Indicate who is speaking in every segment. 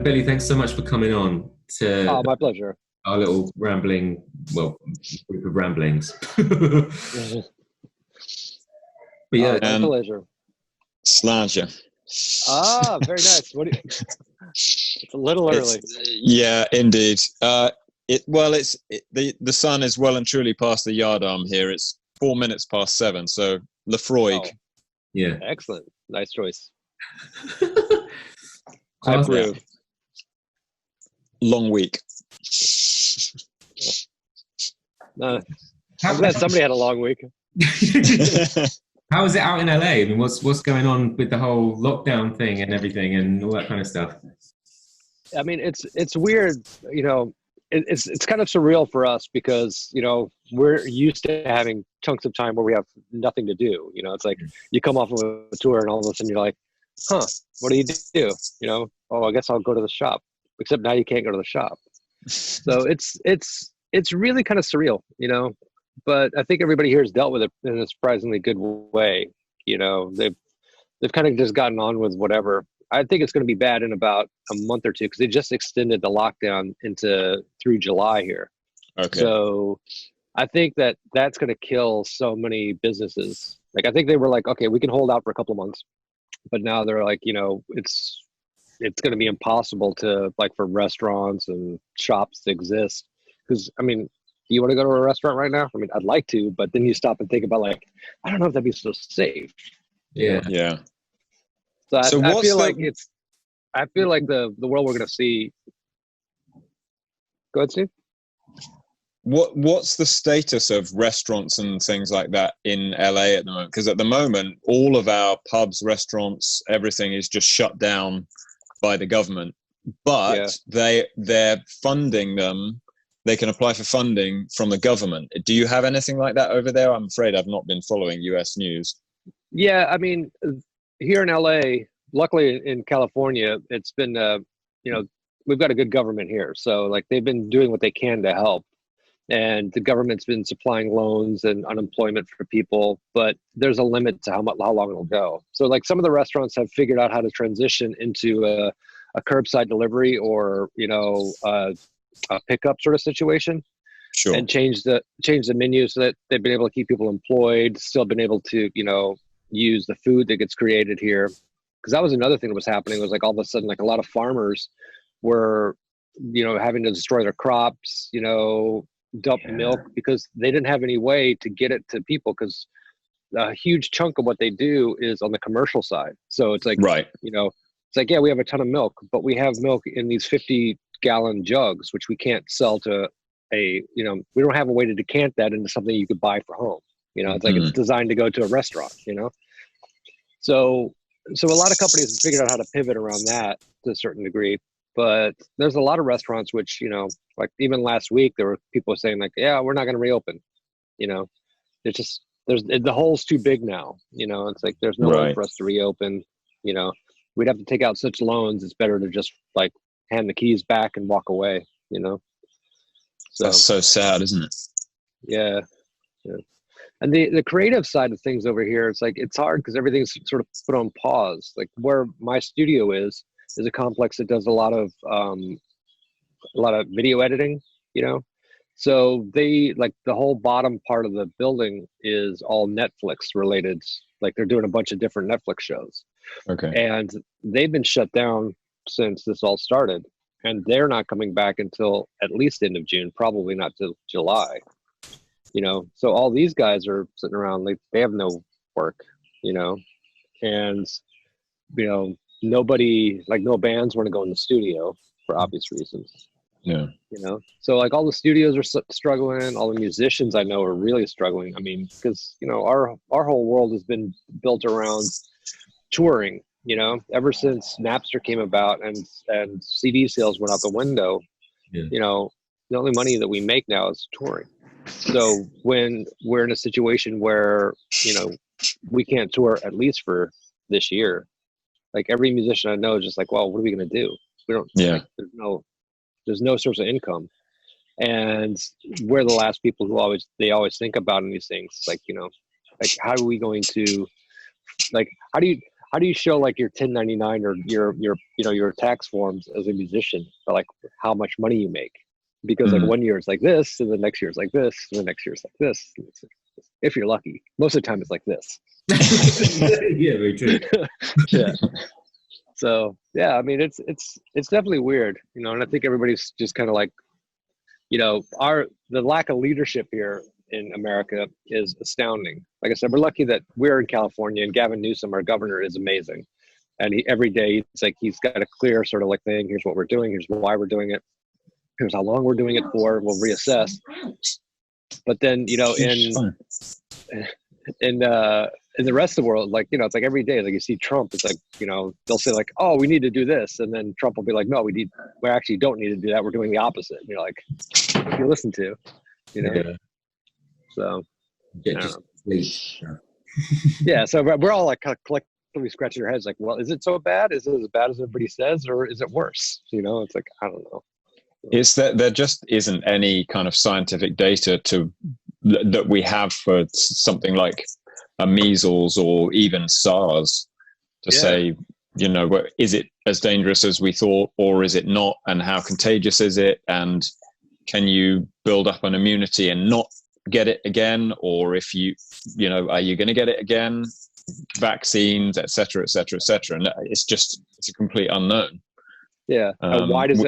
Speaker 1: Billy, thanks so much for coming on to
Speaker 2: Oh, my pleasure.
Speaker 1: our little rambling, well, group of ramblings. But yeah,
Speaker 2: My pleasure.
Speaker 3: Slasher.
Speaker 2: Very nice. It's a little early.
Speaker 3: Yeah, indeed. The sun is well and truly past the yard arm here. It's 4 minutes past 7. So Lefroy.
Speaker 2: Oh,
Speaker 1: yeah.
Speaker 2: excellent. Nice choice. I
Speaker 1: Class-
Speaker 2: approve.
Speaker 3: Long week.
Speaker 2: I'm glad somebody had a long week.
Speaker 1: How is it out in LA? I mean, what's going on with the whole lockdown thing and everything and all that kind of stuff?
Speaker 2: I mean, it's weird, you know. It's kind of surreal for us because, you know, we're used to having chunks of time where we have nothing to do. You know, it's like you come off of a tour and all of a sudden you're like, huh, what do you do? You know, oh, I guess I'll go to the shop. Except now you can't go to the shop. So it's really kind of surreal, you know. But I think everybody here has dealt with it in a surprisingly good way. You know, they've kind of just gotten on with whatever. I think it's going to be bad in about a month or two because they just extended the lockdown through July here.
Speaker 3: Okay.
Speaker 2: So I think that's going to kill so many businesses. Like, I think they were like, okay, we can hold out for a couple of months, but now they're like, you know, it's going to be impossible to, like, for restaurants and shops to exist. Because, I mean, do you want to go to a restaurant right now? I mean, I'd like to, but then you stop and think about, like, I don't know if that'd be so safe.
Speaker 1: Yeah.
Speaker 3: Yeah.
Speaker 2: So I feel like the world we're going to see. Go ahead, Steve.
Speaker 3: What's the status of restaurants and things like that in LA at the moment? Because at the moment, all of our pubs, restaurants, everything is just shut down by the government. But they're funding them. They can apply for funding from the government. Do you have anything like that over there? I'm afraid I've not been following US news.
Speaker 2: Yeah, I mean, here in LA, luckily in California, it's been, you know, we've got a good government here. So, like, they've been doing what they can to help. And the government's been supplying loans and unemployment for people, but there's a limit to how long it'll go. So, like, some of the restaurants have figured out how to transition into a curbside delivery or, you know, a pickup sort of situation.
Speaker 3: Sure.
Speaker 2: And change the menu so that they've been able to keep people employed, still been able to, you know, use the food that gets created here. Because that was another thing that was happening, was like all of a sudden, like, a lot of farmers were, you know, having to destroy their crops, you know, dump milk because they didn't have any way to get it to people, because a huge chunk of what they do is on the commercial side. So it's like,
Speaker 3: right,
Speaker 2: you know, it's like, yeah, we have a ton of milk, but we have milk in these 50-gallon jugs, which we can't sell to you know, we don't have a way to decant that into something you could buy for home. You know, it's like it's designed to go to a restaurant, you know? So a lot of companies have figured out how to pivot around that to a certain degree, but there's a lot of restaurants which, you know, like even last week, there were people saying like, yeah, we're not going to reopen. You know, the hole's too big now. You know, it's like, there's no way for us to reopen. You know, we'd have to take out such loans. It's better to just, like, hand the keys back and walk away, you know? So,
Speaker 3: that's so sad, isn't it?
Speaker 2: Yeah. And the creative side of things over here, it's like, it's hard because everything's sort of put on pause. Like, where my studio is a complex that does a lot of video editing, you know? So they, like, the whole bottom part of the building is all Netflix related. Like, they're doing a bunch of different Netflix shows.
Speaker 3: Okay.
Speaker 2: And they've been shut down since this all started. And they're not coming back until at least end of June, probably not till July. You know, so all these guys are sitting around, like, they have no work, you know, and, you know, nobody, like, no bands want to go in the studio for obvious reasons.
Speaker 3: Yeah.
Speaker 2: You know, so, like, all the studios are struggling. All the musicians I know are really struggling. I mean, because, you know, our whole world has been built around touring. You know, ever since Napster came about and CD sales went out the window, you know, the only money that we make now is touring. So when we're in a situation where, you know, we can't tour at least for this year, like, every musician I know is just like, well, what are we going to do? We don't, like, there's no source of income. And we're the last people who they always think about in these things. Like, you know, like, how are we going to, like, how do you show like your 1099 or your tax forms as a musician, but like how much money you make? Because like 1 year it's like this, and the next year it's like this, and the next year it's like this. If you're lucky, most of the time it's like this.
Speaker 1: Yeah, very true.
Speaker 2: Yeah. So yeah, I mean, it's definitely weird, you know, and I think everybody's just kind of like, you know, the lack of leadership here in America is astounding. Like I said, we're lucky that we're in California, and Gavin Newsom, our governor, is amazing. And every day it's like he's got a clear sort of like thing. Here's what we're doing. Here's why we're doing it. Here's how long we're doing it for. We'll reassess. But then, you know, in the rest of the world, like, you know, it's like every day, like you see Trump, it's like, you know, they'll say like, oh, we need to do this, and then Trump will be like, no, we actually don't need to do that. We're doing the opposite. And you're like, you listen to, you know. Yeah. So yeah, so we're all like kind of collectively scratching our heads, like, well, is it so bad? Is it as bad as everybody says, or is it worse? You know, it's like, I don't know.
Speaker 3: It's that there just isn't any kind of scientific data that we have for something like a measles or even SARS to say, you know, is it as dangerous as we thought, or is it not? And how contagious is it? And can you build up an immunity and not get it again? Or if you know, are you going to get it again? Vaccines, et cetera, et cetera, et cetera. And it's a complete unknown.
Speaker 2: Yeah. And why does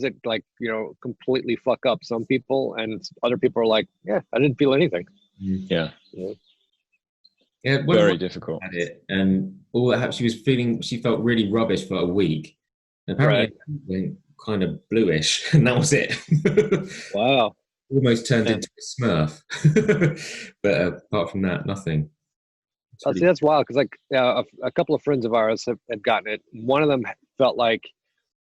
Speaker 2: it like, you know, completely fuck up some people, and other people are like, yeah, I didn't feel anything.
Speaker 3: Yeah.
Speaker 1: Yeah,
Speaker 3: very difficult.
Speaker 1: At it, and all that she felt really rubbish for a week. And apparently it went kind of bluish, and that was it.
Speaker 2: Wow.
Speaker 1: Almost turned into a Smurf. But apart from that, nothing.
Speaker 2: See, that's wild, because like a couple of friends of ours have gotten it. One of them felt like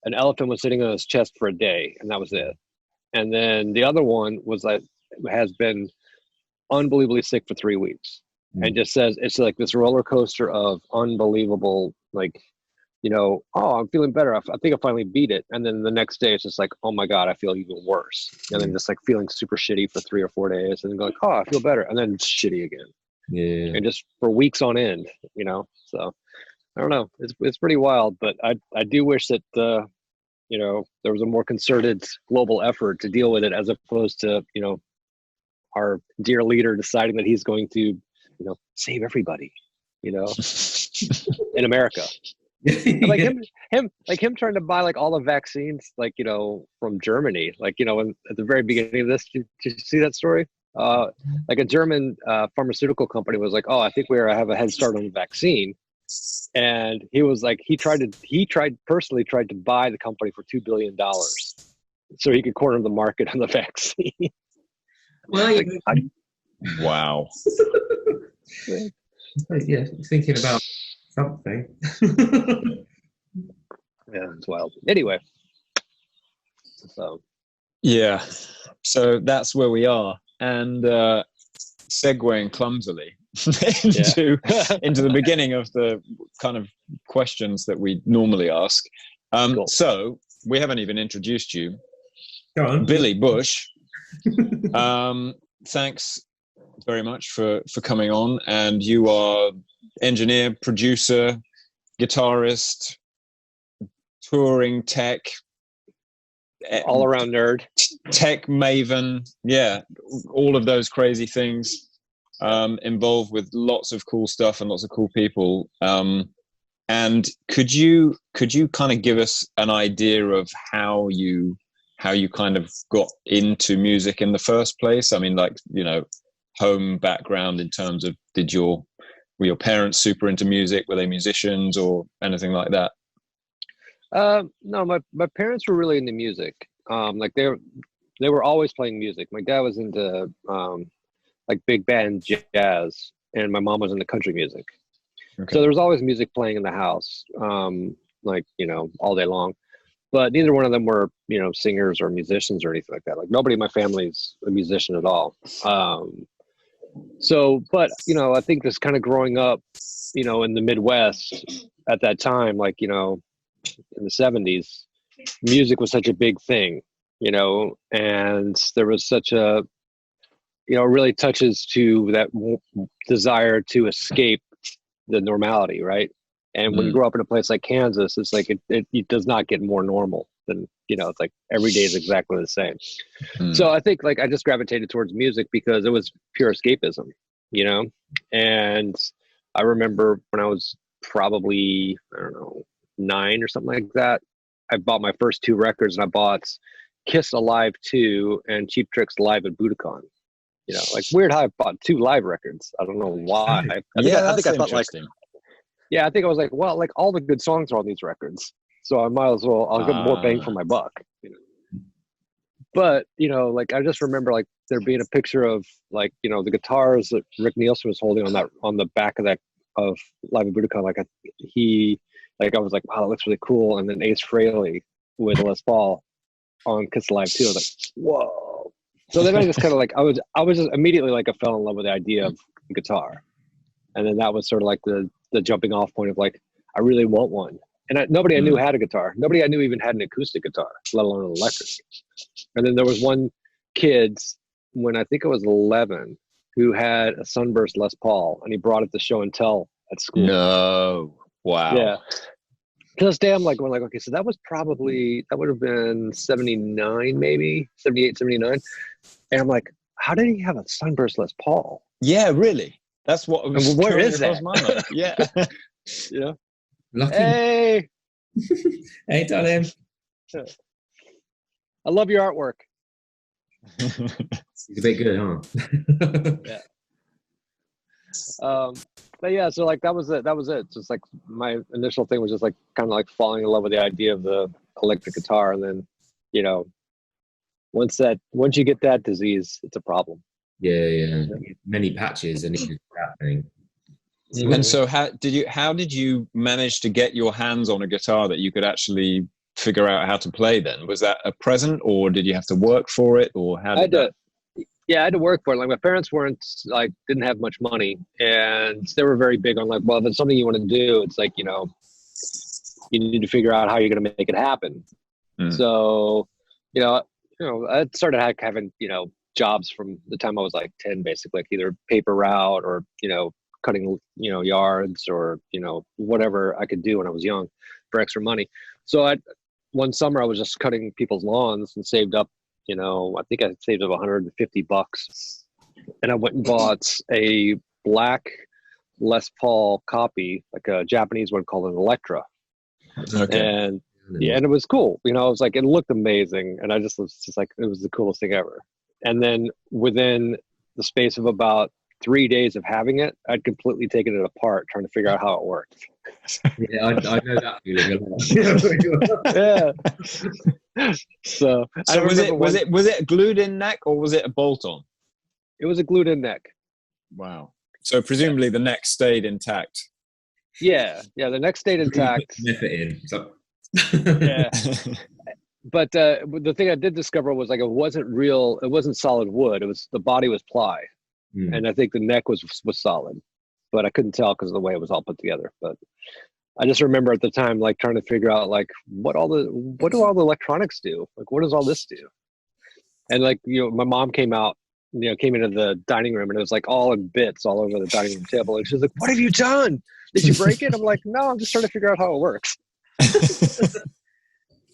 Speaker 2: an elephant was sitting on his chest for a day, and that was it. And then the other one was like, has been unbelievably sick for 3 weeks, and just says it's like this roller coaster of unbelievable, like, you know, oh, I'm feeling better. I think I finally beat it. And then the next day it's just like, oh my God, I feel even worse. And then just like feeling super shitty for 3 or 4 days, and then go like, oh, I feel better. And then it's shitty again.
Speaker 1: Yeah.
Speaker 2: And just for weeks on end, you know? So I don't know. It's pretty wild, but I do wish that, you know, there was a more concerted global effort to deal with it, as opposed to, you know, our dear leader deciding that he's going to, you know, save everybody, you know, in America. Like him trying to buy like all the vaccines, like, you know, from Germany, like, you know, at the very beginning of this, did you see that story? Like a German pharmaceutical company was like, oh, I think we have a head start on the vaccine. And he was like, he personally tried to buy the company for $2 billion so he could corner the market on the vaccine.
Speaker 1: Well,
Speaker 2: like,
Speaker 3: wow.
Speaker 1: Yeah, thinking about something.
Speaker 2: Yeah, it's wild. Anyway, so
Speaker 3: yeah, so that's where we are, and segueing clumsily into the beginning of the kind of questions that we normally ask. Cool. So we haven't even introduced you.
Speaker 1: Go on.
Speaker 3: Billy Bush. Thanks very much for coming on. And you are engineer, producer, guitarist, touring tech,
Speaker 2: all around nerd,
Speaker 3: tech maven. Yeah, all of those crazy things. Involved with lots of cool stuff and lots of cool people. And could you kind of give us an idea of how you kind of got into music in the first place? I mean, like, you know, home background in terms of were your parents super into music? Were they musicians or anything like that?
Speaker 2: No, my parents were really into music. Like they were always playing music. My dad was into like big band jazz, and my mom was into country music. Okay. So there was always music playing in the house, like, you know, all day long. But neither one of them were, you know, singers or musicians or anything like that. Like nobody in my family's a musician at all. So, but, you know, I think this kind of growing up, you know, in the Midwest at that time, like, you know, in the 70s, music was such a big thing, you know, and there was such a, you know, really touches to that desire to escape the normality, right? And when you grow up in a place like Kansas, it's like it does not get more normal than, you know, it's like every day is exactly the same. So I think like I just gravitated towards music because it was pure escapism, you know? And I remember when I was probably, I don't know, 9 or something like that, I bought my first 2 records, and I bought Kiss Alive 2 and Cheap Trick's Live at Budokan. You know, like weird how I bought 2 live records. I don't know why. I think I thought like, I think I was like, well, like all the good songs are on these records, so I might as well, I'll get more bang for my buck. You know? But, you know, like I just remember like there being a picture of like, you know, the guitars that Rick Nielsen was holding on the back of Live at Budokan. Like I was like, wow, that looks really cool. And then Ace Frehley with Les Paul on Kiss Alive 2. I was like, whoa. So then I just kind of like, I was just immediately like, I fell in love with the idea of the guitar. And then that was sort of like the jumping off point of like, I really want one. And nobody I knew had a guitar. Nobody I knew even had an acoustic guitar, let alone an electric. And then there was one kid when I think I was 11 who had a Sunburst Les Paul, and he brought it to show and tell at school.
Speaker 3: No. Wow.
Speaker 2: Yeah. To this day, I'm like, okay, so that would have been 79, maybe 78, 79. And I'm like, how did he have a Sunburst Les Paul?
Speaker 3: Yeah, really. That's what was
Speaker 2: where is that?
Speaker 3: Yeah.
Speaker 2: Yeah.
Speaker 1: Lucky.
Speaker 2: Hey.
Speaker 1: Hey, darling.
Speaker 2: I love your artwork.
Speaker 1: It's a bit good, huh?
Speaker 2: Yeah. But yeah, so like that was it. Just like my initial thing was just like kind of like falling in love with the idea of the electric guitar, and then, you know, once you get that disease, it's a problem.
Speaker 1: Yeah. Many patches and it's that thing.
Speaker 3: And so how did you manage to get your hands on a guitar that you could actually figure out how to play then? Was that a present, or did you have to work for it, or how did that?
Speaker 2: Yeah, I had to work for it. Like my parents didn't have much money, and they were very big on like, well, if it's something you want to do, it's like, you know, you need to figure out how you're going to make it happen. So, you know, I started having, you know, jobs from the time I was like 10, basically, like either paper route or, you know, cutting, you know, yards or, you know, whatever I could do when I was young for extra money. So one summer I was just cutting people's lawns and saved up, you know, I think I saved up $150, and I went and bought a black Les Paul copy, like a Japanese one called an Electra.
Speaker 3: Okay.
Speaker 2: And yeah, and it was cool. You know, it was like, it looked amazing, and I just was just like, it was the coolest thing ever. And then within the space of about 3 days of having it, I'd completely taken it apart, trying to figure out how it worked.
Speaker 1: Yeah, I know that feeling.
Speaker 2: Yeah. So
Speaker 3: was it a glued in neck, or was it a bolt on?
Speaker 2: It was a glued in neck.
Speaker 3: Wow. So presumably the neck stayed intact.
Speaker 2: Yeah, the neck stayed intact.
Speaker 1: Yeah.
Speaker 2: But the thing I did discover was like it wasn't solid wood. The body was ply. And I think the neck was solid, but I couldn't tell because of the way it was all put together. But I just remember at the time, like trying to figure out like what do all the electronics do? Like, what does all this do? And like, you know, my mom came into the dining room, and it was like all in bits all over the dining room table. And she's like, "What have you done? Did you break it?" I'm like, "No, I'm just trying to figure out how it works."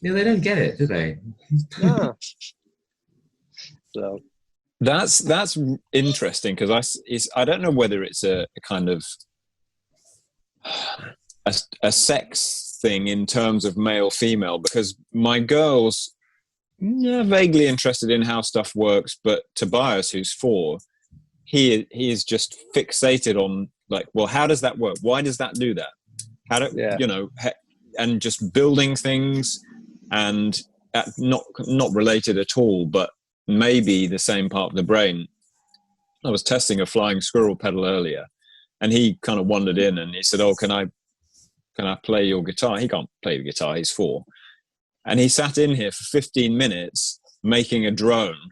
Speaker 1: Yeah, they don't get it, do they?
Speaker 2: Yeah. So.
Speaker 3: That's interesting, because I don't know whether it's a kind of a sex thing in terms of male female, because my girls vaguely interested in how stuff works, but Tobias, who's 4, he is just fixated on like, well, how does that work? Why does that do that? You know, and just building things, and not related at all, but maybe the same part of the brain. I was testing a flying squirrel pedal earlier, and he kind of wandered in and he said, "Oh, can I play your guitar?" He can't play the guitar, he's 4. And he sat in here for 15 minutes making a drone.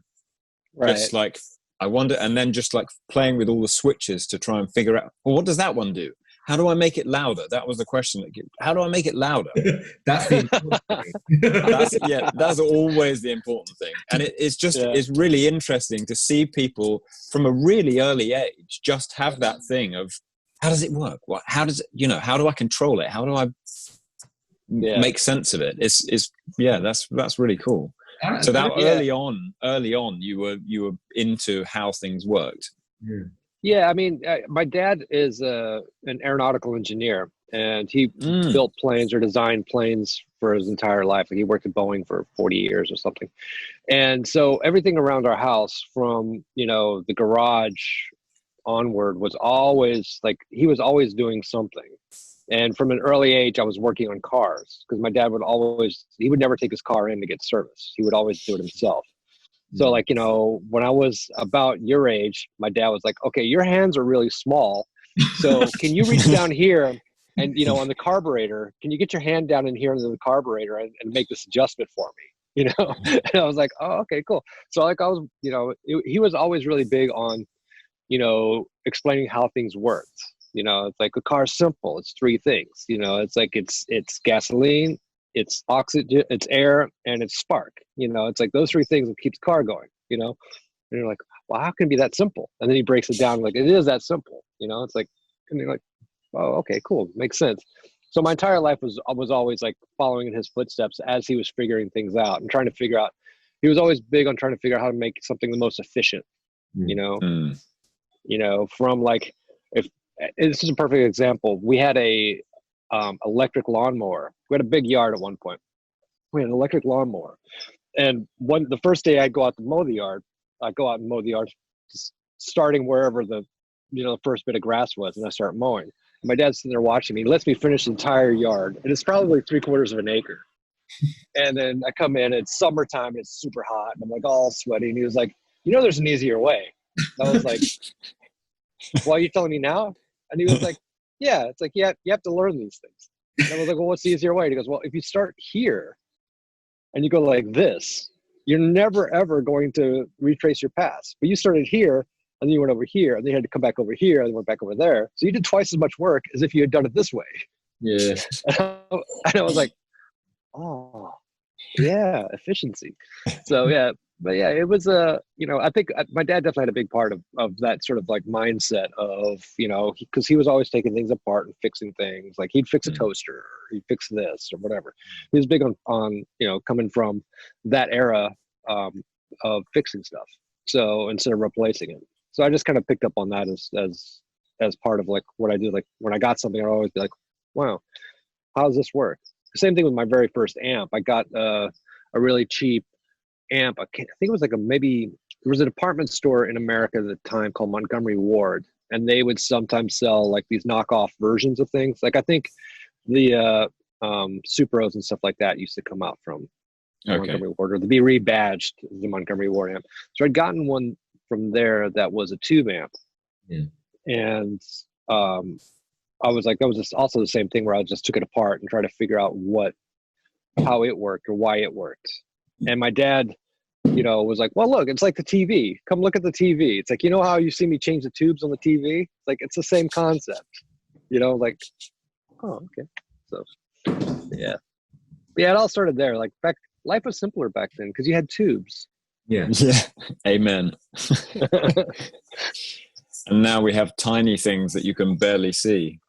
Speaker 3: Right. Just like, I wonder, and then just like playing with all the switches to try and figure out, well, what does that one do? How do I make it louder? That was the question. How do I make it louder?
Speaker 1: That's the important thing.
Speaker 3: That's always the important thing. And it's really interesting to see people from a really early age just have that thing of how does it work? How does it, how do I control it? How do I make sense of it? It's that's really cool. So that early on, you were into how things worked.
Speaker 2: Yeah, I mean, my dad is an aeronautical engineer, and he built planes or designed planes for his entire life. Like, he worked at Boeing for 40 years or something. And so everything around our house, from the garage onward, was always like, he was always doing something. And from an early age, I was working on cars, because my dad he would never take his car in to get service. He would always do it himself. So, like, when I was about your age, my dad was like, okay, your hands are really small. So can you reach down here and, on the carburetor, can you get your hand down in here into the carburetor and make this adjustment for me? And I was like, oh, okay, cool. So, like, I was, he was always really big on, explaining how things worked. It's like, a car's simple. It's three things. It's like, it's gasoline, it's oxygen, it's air, and it's spark. It's like those three things that keeps the car going. And you're like, well, how can it be that simple? And then he breaks it down like, it is that simple. It's like, and you're like, oh, okay, cool, makes sense. So my entire life was always like following in his footsteps as he was figuring things out and trying to figure out. He was always big on trying to figure out how to make something the most efficient. From like, if this is a perfect example, we had a electric lawnmower. We had a big yard at one point. We had an electric lawnmower, and the first day I'd go out to mow the yard, starting wherever the first bit of grass was, and I start mowing. And my dad's sitting there watching me. He lets me finish the entire yard, and it's probably 3/4 of an acre. And then I come in, it's summertime, and it's super hot, and I'm like all sweaty. And he was like, there's an easier way. And I was like, well, are you telling me now? And he was like, yeah. It's like, you have to learn these things. And I was like, well, what's the easier way? And he goes, well, if you start here and you go like this, you're never, ever going to retrace your past. But you started here, and then you went over here, and then you had to come back over here, and then went back over there. So you did twice as much work as if you had done it this way.
Speaker 1: Yeah.
Speaker 2: And I was like, oh, yeah, efficiency. So, yeah. But yeah, it was I think my dad definitely had a big part of that sort of like mindset of, because he was always taking things apart and fixing things. Like, he'd fix a toaster, or he'd fix this or whatever. He was big on coming from that era of fixing stuff. So instead of replacing it. So I just kind of picked up on that as part of like what I do. Like, when I got something, I'd always be like, wow, how does this work? Same thing with my very first amp. I got a really cheap amp. I think it was like there was a department store in America at the time called Montgomery Ward, and they would sometimes sell like these knockoff versions of things. Like, I think the Supros and stuff like that used to come out from Montgomery Ward, or to be rebadged as the Montgomery Ward amp. So I'd gotten one from there that was a tube amp. And I was like, that was just also the same thing where I just took it apart and tried to figure out how it worked or why it worked. And my dad, was like, well, look, it's like the TV. Come look at the TV. It's like, how you see me change the tubes on the TV? It's like, it's the same concept, like, oh, okay. So, yeah. But yeah, it all started there. Like, life was simpler back then because you had tubes.
Speaker 1: Yeah.
Speaker 3: Amen. And now we have tiny things that you can barely see.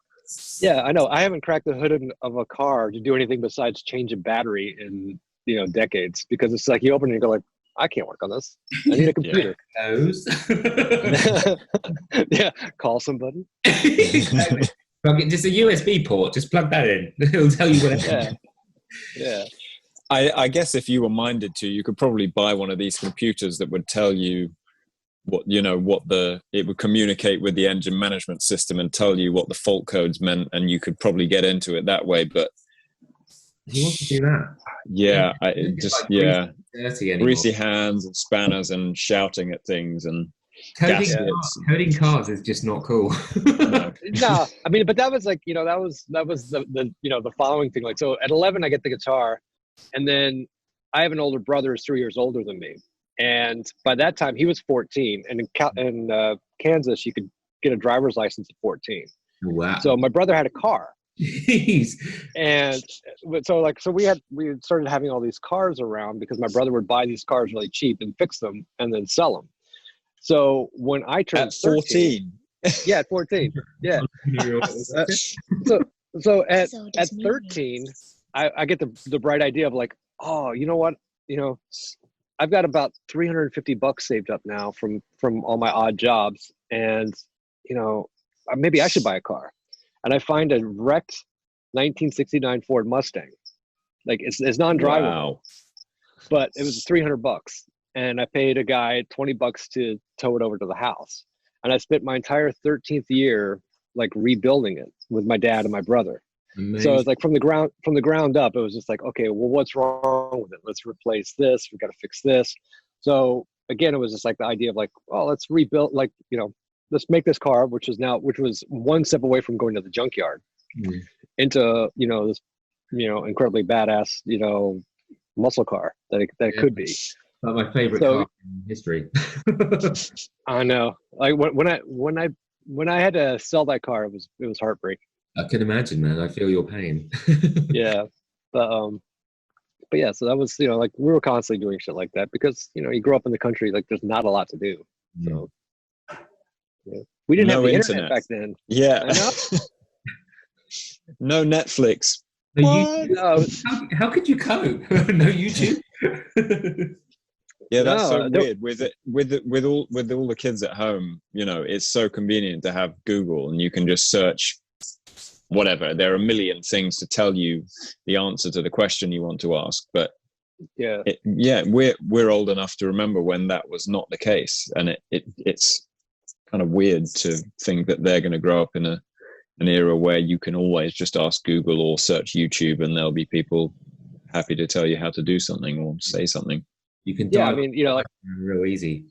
Speaker 2: Yeah, I know. I haven't cracked the hood of a car to do anything besides change a battery in decades, because it's like you open it and you go like, I can't work on this. I need a computer. Yeah, call somebody.
Speaker 1: Exactly. Just a USB port. Just plug that in. It'll tell you what.
Speaker 2: Yeah.
Speaker 3: I guess if you were minded to, you could probably buy one of these computers that would tell you it would communicate with the engine management system and tell you what the fault codes meant, and you could probably get into it that way. But
Speaker 1: who wants to do that?
Speaker 3: Yeah, greasy
Speaker 2: anymore.
Speaker 3: hands and spanners and shouting at things and
Speaker 1: coding cars is just not cool.
Speaker 2: No, I mean, but that was like, that was the following thing. Like, so at 11, I get the guitar, and then I have an older brother who's 3 years older than me. And by that time, he was 14. And in Kansas, you could get a driver's license at 14.
Speaker 1: Wow.
Speaker 2: So my brother had a car.
Speaker 1: Jeez.
Speaker 2: And so we had started having all these cars around because my brother would buy these cars really cheap and fix them and then sell them. So when I turned
Speaker 3: 14,
Speaker 2: Yeah, at 14. Yeah. So at 13, I get the bright idea of like, oh, you know what? I've got about $350 saved up now from all my odd jobs, and maybe I should buy a car. And I find a wrecked 1969 Ford Mustang. Like it's non-drivable,
Speaker 3: Wow.
Speaker 2: but it was $300, and I paid a guy $20 to tow it over to the house. And I spent my entire 13th year like rebuilding it with my dad and my brother.
Speaker 1: Amazing.
Speaker 2: So it's like from the ground up, it was just like, okay, well, what's wrong with it? Let's replace this. We got to fix this. So again, it was just like the idea of like, oh, let's rebuild, like, let's make this car, which was one step away from going to the junkyard into, this, incredibly badass, muscle car that it could be.
Speaker 1: My favorite car in history.
Speaker 2: I know. Like when I had to sell that car, it was heartbreaking.
Speaker 1: I can imagine, man. I feel your pain.
Speaker 2: Yeah. But yeah, so that was, like we were constantly doing shit like that because, you grow up in the country, like there's not a lot to do. So yeah. We didn't have the internet back then.
Speaker 3: Yeah. No Netflix.
Speaker 2: No.
Speaker 1: How could you cope? No YouTube?
Speaker 3: Yeah, that's so weird. With all the kids at home, it's so convenient to have Google and you can just search whatever. There are a million things to tell you the answer to the question you want to ask. But we're old enough to remember when that was not the case, and it's kind of weird to think that they're going to grow up in an era where you can always just ask Google or search YouTube, and there'll be people happy to tell you how to do something or say something.
Speaker 1: You can
Speaker 2: like
Speaker 1: real easy.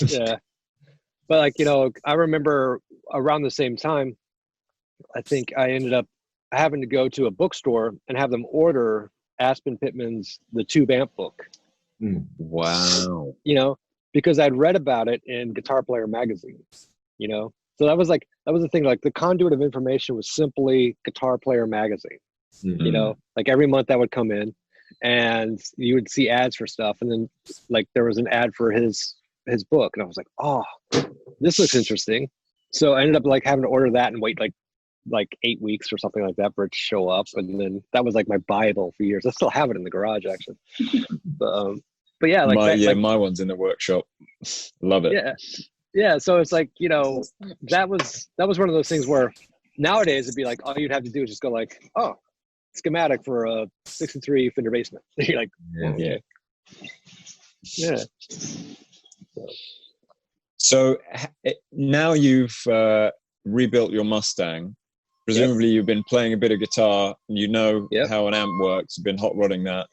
Speaker 2: Yeah. But like, I remember around the same time, I think I ended up having to go to a bookstore and have them order Aspen Pittman's The Tube Amp book.
Speaker 3: Wow.
Speaker 2: Because I'd read about it in Guitar Player magazine, So that was the thing, like the conduit of information was simply Guitar Player magazine. Like every month that would come in and you would see ads for stuff, and then like there was an ad for his book, and I was like, oh, this looks interesting. So I ended up like having to order that and wait like 8 weeks or something like that for it to show up, and then that was like my Bible for years. I still have it in the garage actually. But yeah, like
Speaker 3: my one's in the workshop. Love it.
Speaker 2: Yeah. So it's like, that was one of those things where nowadays it'd be like all you'd have to do is just go like, oh, schematic for a 63 Fender Bassman. You're like, yeah.
Speaker 3: So now you've rebuilt your Mustang. Presumably you've been playing a bit of guitar, and how an amp works, you've been hot rodding that.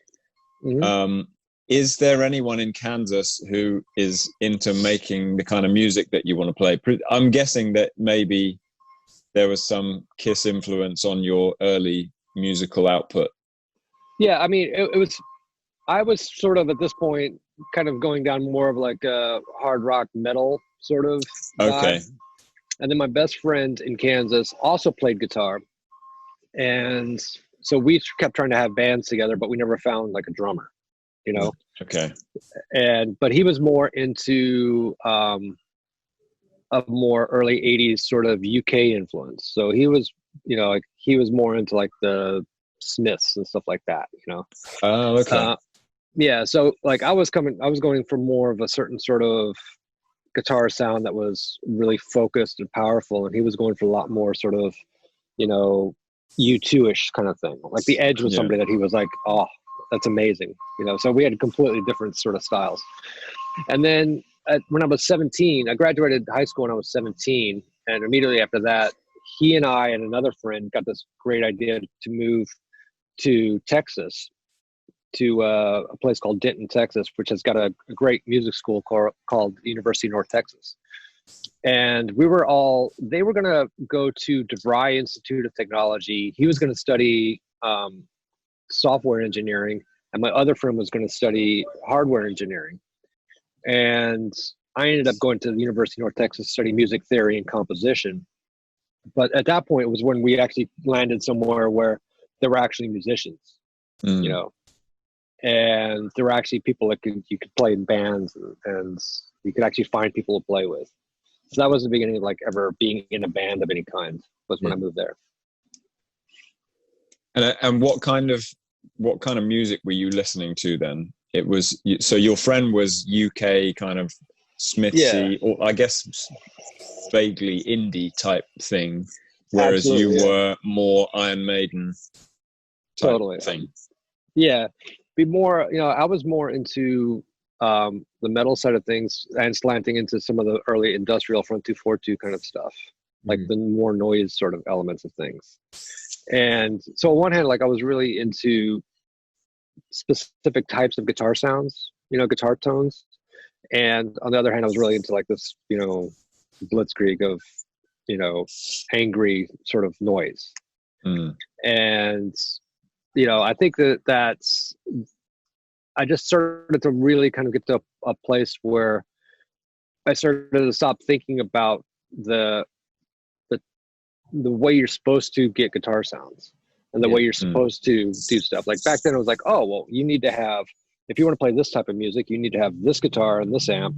Speaker 3: Is there anyone in Kansas who is into making the kind of music that you want to play? I'm guessing that maybe there was some Kiss influence on your early musical output.
Speaker 2: Yeah, I mean, I was sort of at this point kind of going down more of like a hard rock metal sort of vibe.
Speaker 3: Okay.
Speaker 2: And then my best friend in Kansas also played guitar. And so we kept trying to have bands together, but we never found like a drummer,
Speaker 3: Okay.
Speaker 2: But he was more into a more early 80s sort of UK influence. So he was, like he was more into like the Smiths and stuff like that,
Speaker 3: Oh, okay.
Speaker 2: Yeah. So like I was going for more of a certain sort of guitar sound that was really focused and powerful, and he was going for a lot more sort of, U2-ish kind of thing. Like the Edge was somebody that he was like, oh, that's amazing, so we had completely different sort of styles. And then when I was 17, I graduated high school when I was 17, and immediately after that, he and I and another friend got this great idea to move to Texas, to a place called Denton, Texas, which has got a great music school called University of North Texas. And they were going to go to DeVry Institute of Technology. He was going to study software engineering, and my other friend was going to study hardware engineering. And I ended up going to the University of North Texas to study music theory and composition. But at that point, it was when we actually landed somewhere where there were actually musicians, and there were actually people that you could play in bands, and you could actually find people to play with. So that was the beginning of like ever being in a band of any kind, was when I moved there.
Speaker 3: And what kind of music were you listening to then? It was, so your friend was UK kind of Smithsy, or I guess vaguely indie type thing, whereas you were more Iron Maiden type thing.
Speaker 2: Yeah, be more, I was more into the metal side of things and slanting into some of the early industrial front 242 kind of stuff, like the more noise sort of elements of things. And so on one hand, like I was really into specific types of guitar sounds, guitar tones. And on the other hand, I was really into like this, blitzkrieg of, angry sort of noise. And, I think I just started to really kind of get to a place where I started to stop thinking about the way you're supposed to get guitar sounds and the way you're supposed to do stuff. Like back then it was like, oh, well, you need to have, if you want to play this type of music, you need to have this guitar and this amp,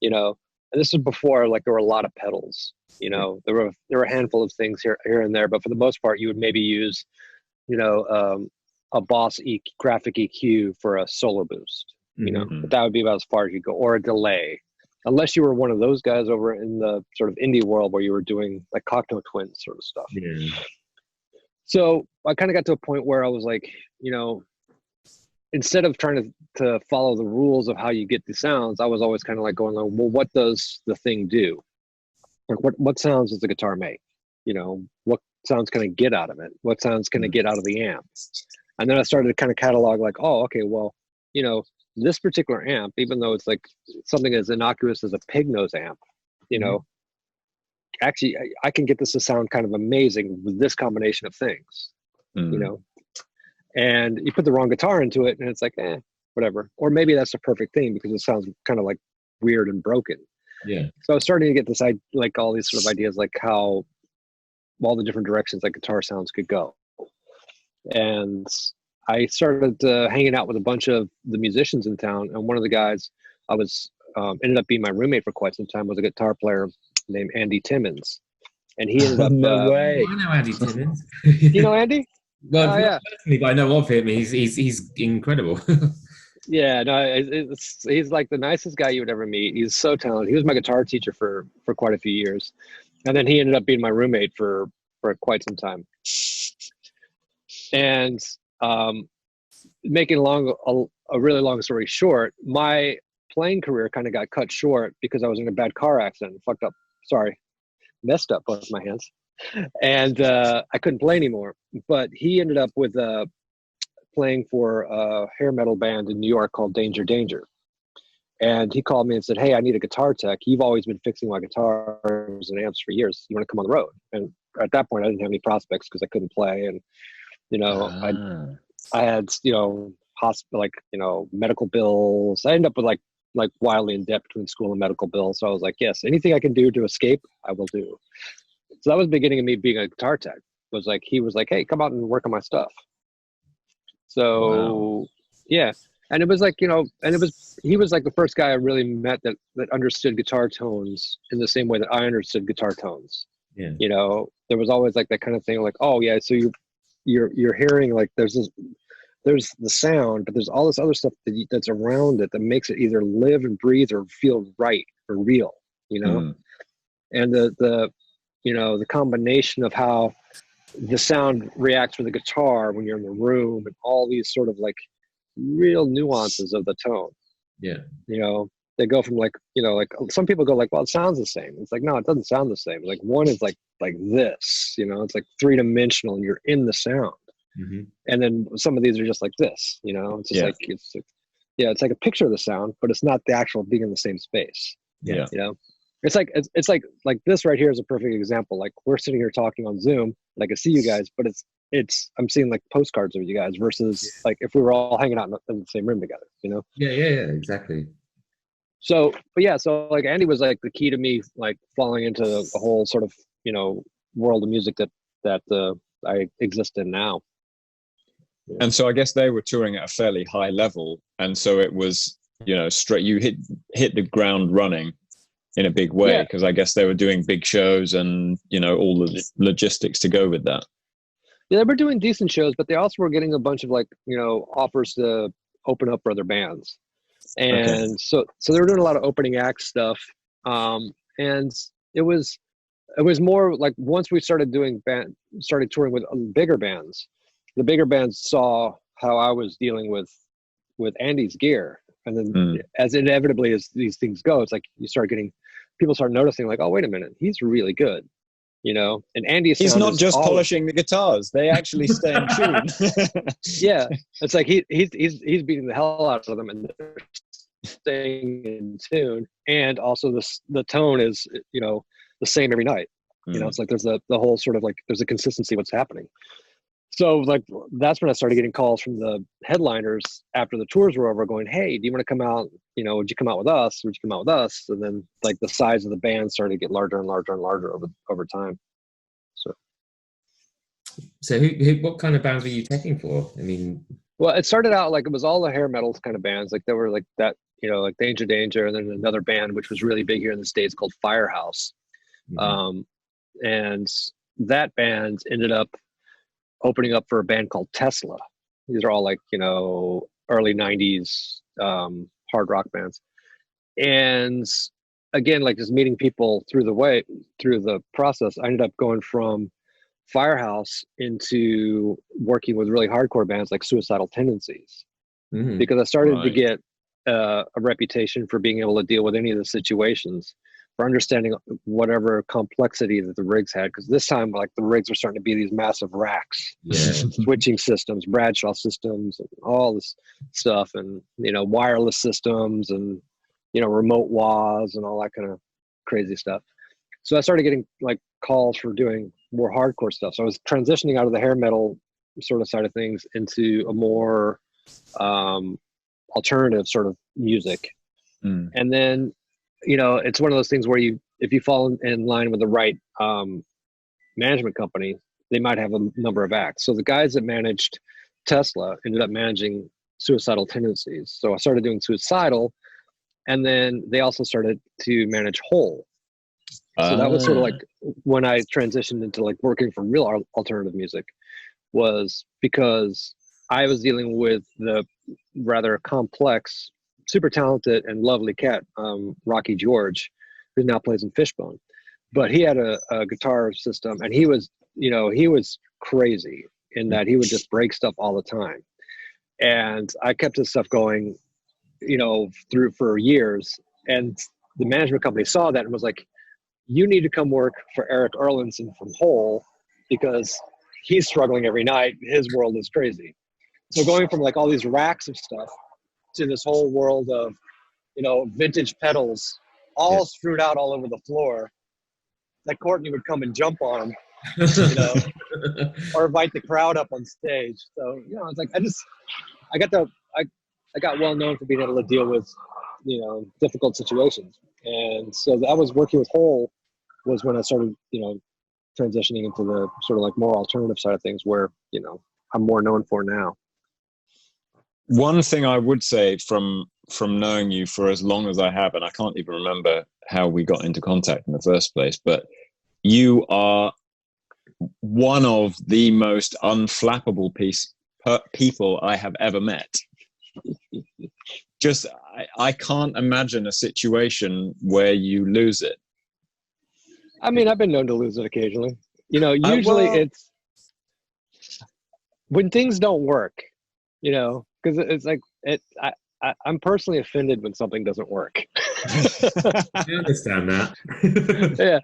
Speaker 2: and this is before like there were a lot of pedals, there were a handful of things here and there, but for the most part you would maybe use, a Boss graphic EQ for a solo boost, but that would be about as far as you go, or a delay. Unless you were one of those guys over in the sort of indie world where you were doing like Cocteau Twins sort of stuff. Yeah. So I kind of got to a point where I was like, instead of trying to follow the rules of how you get the sounds, I was always kind of like going, well, what does the thing do? Like what sounds does the guitar make? What sounds can I get out of it? What sounds can I get out of the amp? And then I started to kind of catalog like, oh, okay, well, this particular amp, even though it's like something as innocuous as a pig nose amp, actually I can get this to sound kind of amazing with this combination of things, and you put the wrong guitar into it and it's like, whatever. Or maybe that's the perfect thing because it sounds kind of like weird and broken. Yeah. So I was starting to get this, like all these sort of ideas, like how all the different directions like guitar sounds could go. And I started hanging out with a bunch of the musicians in town, and one of the guys I was ended up being my roommate for quite some time was a guitar player named Andy Timmons, and he ended up.
Speaker 1: No way! I know Andy Timmons.
Speaker 2: You know Andy?
Speaker 1: Well, not personally, but I know of him. He's incredible.
Speaker 2: Yeah, no, he's like the nicest guy you would ever meet. He's so talented. He was my guitar teacher for quite a few years, and then he ended up being my roommate for quite some time. And making a really long story short, my playing career kind of got cut short because I was in a bad car accident. Messed up both my hands, and I couldn't play anymore. But he ended up with playing for a hair metal band in New York called Danger Danger. And he called me and said, "Hey, I need a guitar tech. You've always been fixing my guitars and amps for years. You want to come on the road?" And at that point, I didn't have any prospects because I couldn't play, and I had hospital, medical bills. I ended up with like wildly in debt between school and medical bills. So I was like, yes, anything I can do to escape, I will do. So that was the beginning of me being a guitar tech. Was like he was like, "Hey, come out and work on my stuff." So yeah, and it was like he was like the first guy I really met that understood guitar tones in the same way that I understood guitar tones. Yeah, there was always like that kind of thing, like, oh yeah, so you're hearing like there's the sound, but there's all this other stuff that's around it that makes it either live and breathe or feel right or real, and the combination of how the sound reacts with the guitar when you're in the room and all these sort of like real nuances of the tone. Yeah. They go from like some people go like, well, it sounds the same. It's like, no, it doesn't sound the same. Like one is like this, it's like 3-dimensional and you're in the sound. Mm-hmm. And then some of these are just like this, it's just it's like a picture of the sound, but it's not the actual being in the same space. Yeah. It's like this right here is a perfect example. Like we're sitting here talking on Zoom and I can see you guys, but I'm seeing like postcards of you guys versus like if we were all hanging out in the same room together,
Speaker 1: Yeah, exactly.
Speaker 2: So like Andy was like the key to me, like falling into the whole sort of, world of music that I exist in now.
Speaker 3: Yeah. And so I guess they were touring at a fairly high level. And so it was, straight, you hit the ground running. in a big way,
Speaker 2: Yeah.
Speaker 3: because I guess they were doing big shows and, you know, all the logistics to go with that.
Speaker 2: Yeah, they were doing decent shows, but they also were getting a bunch of like, you know, offers to open up for other bands. And so they were doing a lot of opening act stuff. And it was more like once we started started touring with bigger bands, the bigger bands saw how I was dealing with Andy's gear. And then as inevitably as these things go, it's like people start noticing like, oh, wait a minute, he's really good. You know, and he's
Speaker 3: not just polishing the guitars; they actually stay in tune.
Speaker 2: Yeah, it's like he's beating the hell out of them, and they're staying in tune. And also the tone is, you know, the same every night. You know, it's like there's the whole sort of like there's a consistency what's happening. So like that's when I started getting calls from the headliners after the tours were over, going, "Hey, do you want to come out? You know, would you come out with us? Would you come out with us?" And then like the size of the band started to get larger and larger and larger over time.
Speaker 1: So what kind of bands were you taking for? I mean,
Speaker 2: well, it started out like it was all the hair metal kind of bands. Like there were like that, you know, like Danger, and then another band which was really big here in the States called Firehouse. And that band ended up opening up for a band called Tesla. These are all like, you know, early 90s hard rock bands. And again, like just meeting people through the process, I ended up going from Firehouse into working with really hardcore bands like Suicidal Tendencies, because I started to get a reputation for being able to deal with any of the situations, for understanding whatever complexity that the rigs had. Because this time, like the rigs were starting to be these massive racks, switching systems, Bradshaw systems, and all this stuff, and you know, wireless systems, and you know, remote wahs and all that kind of crazy stuff. So I started getting like calls for doing more hardcore stuff. So I was transitioning out of the hair metal sort of side of things into a more alternative sort of music. And then, you know, it's one of those things where if you fall in line with the right management company, they might have a number of acts. So the guys that managed Tesla ended up managing Suicidal Tendencies. So I started doing Suicidal, and then they also started to manage Hole. So that was sort of like when I transitioned into like working for real alternative music, was because I was dealing with the rather complex, super talented and lovely cat, Rocky George, who now plays in Fishbone. But he had a guitar system, and he was crazy in that he would just break stuff all the time. And I kept his stuff going, you know, for years. And the management company saw that and was like, you need to come work for Eric Erlandson from Hole, because he's struggling every night. His world is crazy. So going from like all these racks of stuff to this whole world of, you know, vintage pedals all screwed out all over the floor that Courtney would come and jump on, you know, or invite the crowd up on stage. So, you know, it's like, I got well known for being able to deal with, you know, difficult situations. And so that was working with Hole was when I started, you know, transitioning into the sort of like more alternative side of things, where, you know, I'm more known for now.
Speaker 3: One thing I would say from knowing you for as long as I have, and I can't even remember how we got into contact in the first place, but you are one of the most unflappable people I have ever met. Just, I can't imagine a situation where you lose it.
Speaker 2: I mean, I've been known to lose it occasionally. You know, usually it's when things don't work, you know, because it's like, I'm personally offended when something doesn't work.
Speaker 1: I understand that.
Speaker 2: Yeah.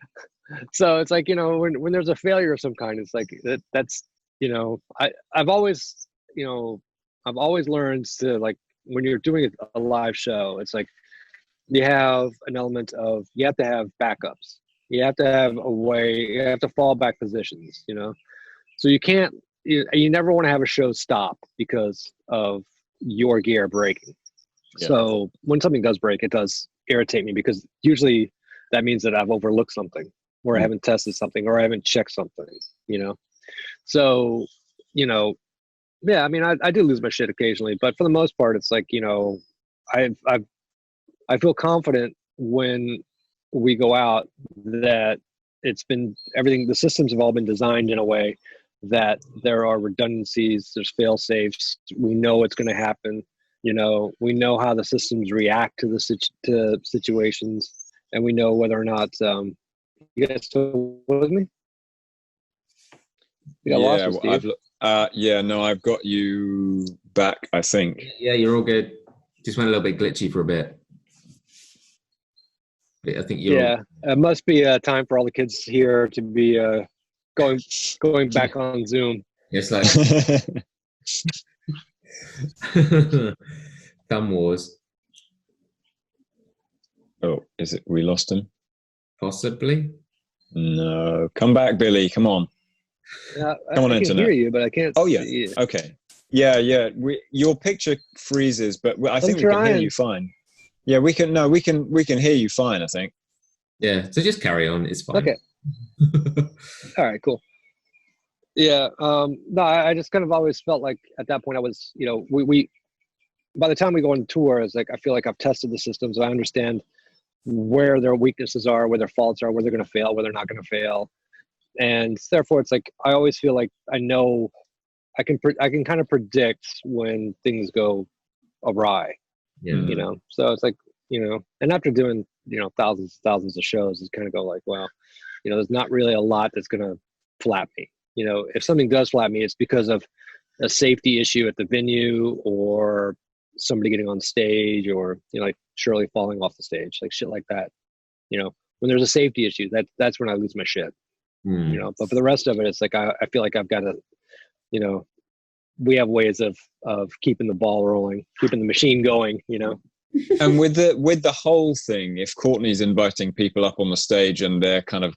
Speaker 2: So it's like, you know, when there's a failure of some kind, it's like, that's, you know, I've always learned to, like, when you're doing a live show, it's like you have an element of, you have to have backups. You have to have a way, you have to fall back positions, you know? So you can't, you never want to have a show stop because of your gear breaking. Yeah. So when something does break, it does irritate me, because usually that means that I've overlooked something, or I haven't tested something, or I haven't checked something, you know? So, you know, yeah, I mean, I do lose my shit occasionally, but for the most part, it's like, you know, I feel confident when we go out, that it's been everything, the systems have all been designed in a way that there are redundancies, there's fail safes, we know what's going to happen, we know how the systems react to to situations, and we know whether or not you guys still with me? You got lost with Steve.
Speaker 3: No, I've got you back, I think.
Speaker 1: Yeah, you're all good. Just went a little bit glitchy for a bit. I think you're.
Speaker 2: Yeah, it must be time for all the kids here to be going back on Zoom.
Speaker 1: It's like thumb wars.
Speaker 3: Oh, is it? We lost him?
Speaker 1: Possibly.
Speaker 3: No, come back, Billy. Come on.
Speaker 2: Come on, I can hear you, but I can't.
Speaker 3: Oh yeah.
Speaker 2: See you.
Speaker 3: Okay. Yeah. Your picture freezes, but I think we can hear you fine. Yeah, we can. No, we can hear you fine, I think.
Speaker 1: Yeah. So just carry on. It's fine.
Speaker 2: Okay. All right. Cool. Yeah. No, I just kind of always felt like at that point I was, we by the time we go on tour, it's like I feel like I've tested the system, so I understand where their weaknesses are, where their faults are, where they're going to fail, where they're not going to fail. And therefore, it's like I always feel like I know I can kind of predict when things go awry.
Speaker 1: Yeah.
Speaker 2: So it's like and after doing thousands of shows, it's kind of go like, well, there's not really a lot that's gonna flap me. If something does flap me, it's because of a safety issue at the venue, or somebody getting on stage, or like Shirley falling off the stage, like shit like that. When there's a safety issue, that's when I lose my shit. But for the rest of it, it's like I feel like I've got to, we have ways of keeping the ball rolling, keeping the machine going,
Speaker 3: And with the whole thing, if Courtney's inviting people up on the stage and they're kind of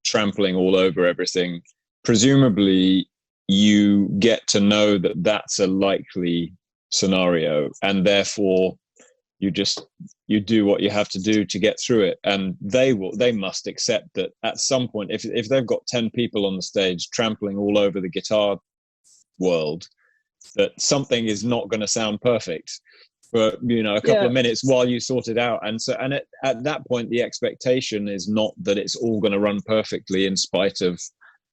Speaker 3: trampling all over everything, presumably you get to know that that's a likely scenario, and therefore you do what you have to do to get through it. And they must accept that at some point, if they've got 10 people on the stage trampling all over the guitar world, that something is not going to sound perfect for a couple of minutes while you sort it out. And at that point, the expectation is not that it's all going to run perfectly in spite of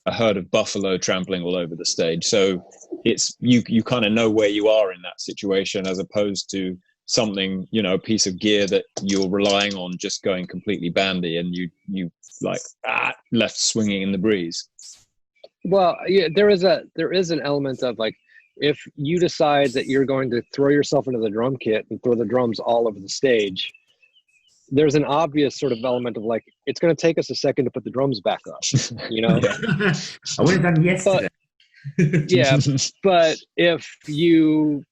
Speaker 3: a herd of buffalo trampling all over the stage. So it's you kind of know where you are in that situation, as opposed to something, a piece of gear that you're relying on just going completely bandy, and you like left swinging in the breeze.
Speaker 2: Well, yeah, there is an element of like, if you decide that you're going to throw yourself into the drum kit and throw the drums all over the stage, there's an obvious sort of element of like, it's going to take us a second to put the drums back up,
Speaker 1: I would have done yesterday.
Speaker 2: But if you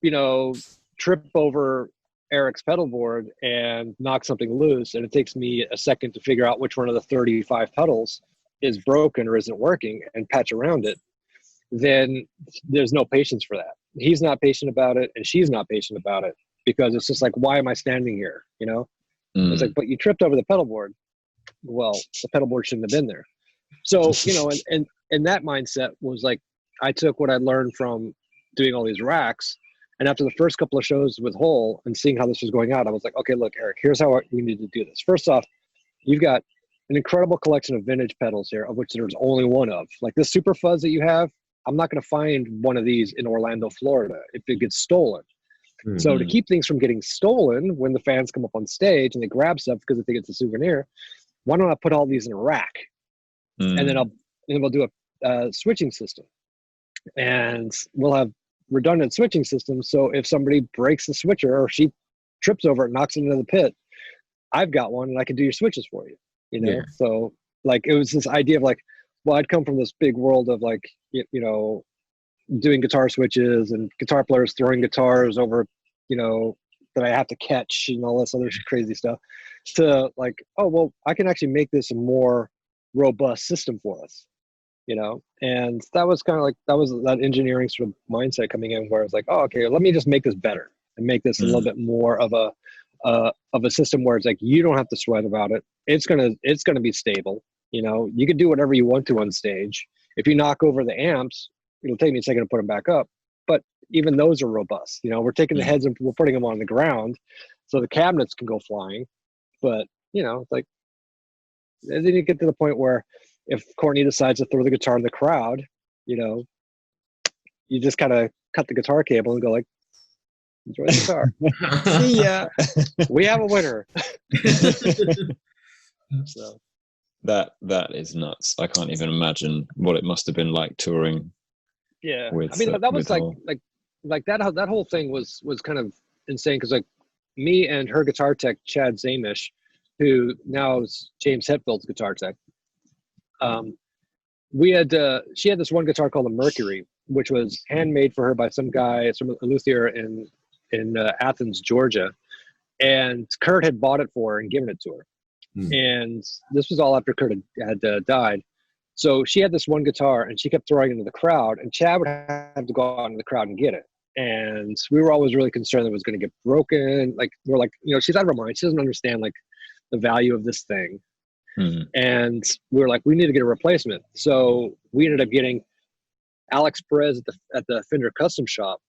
Speaker 2: trip over Eric's pedal board and knock something loose, and it takes me a second to figure out which one of the 35 pedals is broken or isn't working and patch around it, then there's no patience for that. He's not patient about it, and she's not patient about it, because it's just like, why am I standing here? It's like, but you tripped over the pedal board. Well, the pedal board shouldn't have been there. So, and that mindset was like, I took what I learned from doing all these racks, and after the first couple of shows with Hole and seeing how this was going out, I was like, okay, look, Eric, here's how we need to do this. First off, you've got an incredible collection of vintage pedals here, of which there's only one of. Like this Super Fuzz that you have, I'm not going to find one of these in Orlando, Florida, if it gets stolen. Mm-hmm. So to keep things from getting stolen when the fans come up on stage and they grab stuff because they think it's a souvenir, why don't I put all these in a rack? And then we'll do a switching system. And we'll have redundant switching systems, so if somebody breaks the switcher or she trips over it and knocks it into the pit, I've got one and I can do your switches for you. So like, it was this idea of like, well, I'd come from this big world of like, doing guitar switches and guitar players throwing guitars over, that I have to catch and all this other crazy stuff, to like, oh, well, I can actually make this a more robust system for us. And that was kind of like, that engineering sort of mindset coming in, where it's like, oh, okay, let me just make this better and make this a little bit more of a system where it's like, you don't have to sweat about it. It's gonna be stable. You can do whatever you want to on stage. If you knock over the amps, it'll take me a second to put them back up. But even those are robust. We're taking the heads and we're putting them on the ground so the cabinets can go flying. But it's like, And then you get to the point where if Courtney decides to throw the guitar in the crowd, you know, you just kind of cut the guitar cable and go like, enjoy the guitar.
Speaker 3: See ya.
Speaker 2: We have a winner. So
Speaker 3: that is nuts. I can't even imagine what it must have been like touring.
Speaker 2: Yeah,
Speaker 3: with,
Speaker 2: I mean that was
Speaker 3: Hole.
Speaker 2: like that whole thing was kind of insane, because like me and her guitar tech Chad Zamish, who now is James Hetfield's guitar tech, we had she had this one guitar called the Mercury, which was handmade for her by some guy, some luthier in Athens, Georgia, and Kurt had bought it for her and given it to her. And this was all after Kurt had died. So she had this one guitar and she kept throwing it into the crowd, and Chad would have to go out into the crowd and get it. And we were always really concerned that it was going to get broken. Like, we're like, you know, she's out of her mind. She doesn't understand like the value of this thing. And we were like, we need to get a replacement. So we ended up getting Alex Perez at the Fender Custom Shop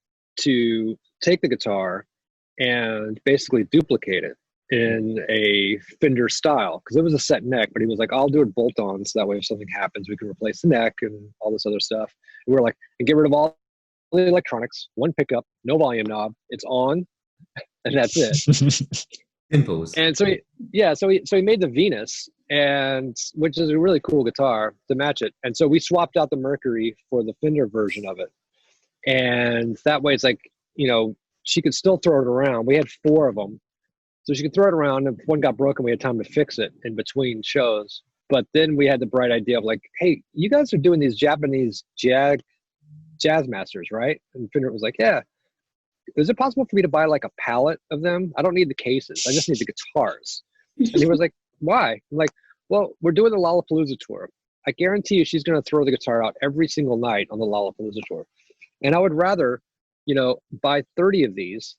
Speaker 2: to take the guitar and basically duplicate it in a Fender style, because it was a set neck, but he was like, I'll do it bolt-on, so that way if something happens we can replace the neck and all this other stuff. And we were like, and get rid of all the electronics, one pickup, no volume knob, it's on, and that's it.
Speaker 1: Simples.
Speaker 2: And so he made the Venus, and which is a really cool guitar to match it. And so we swapped out the Mercury for the Fender version of it, and that way it's like, you know, she could still throw it around. We had 4 of them, so she could throw it around. If one got broken, we had time to fix it in between shows. But then we had the bright idea of like, hey, you guys are doing these Japanese jazz masters, right? And Fender was like, yeah. Is it possible for me to buy like a pallet of them? I don't need the cases. I just need the guitars. And he was like, why? I'm like, well, we're doing the Lollapalooza tour. I guarantee you she's going to throw the guitar out every single night on the Lollapalooza tour. And I would rather, you know, buy 30 of these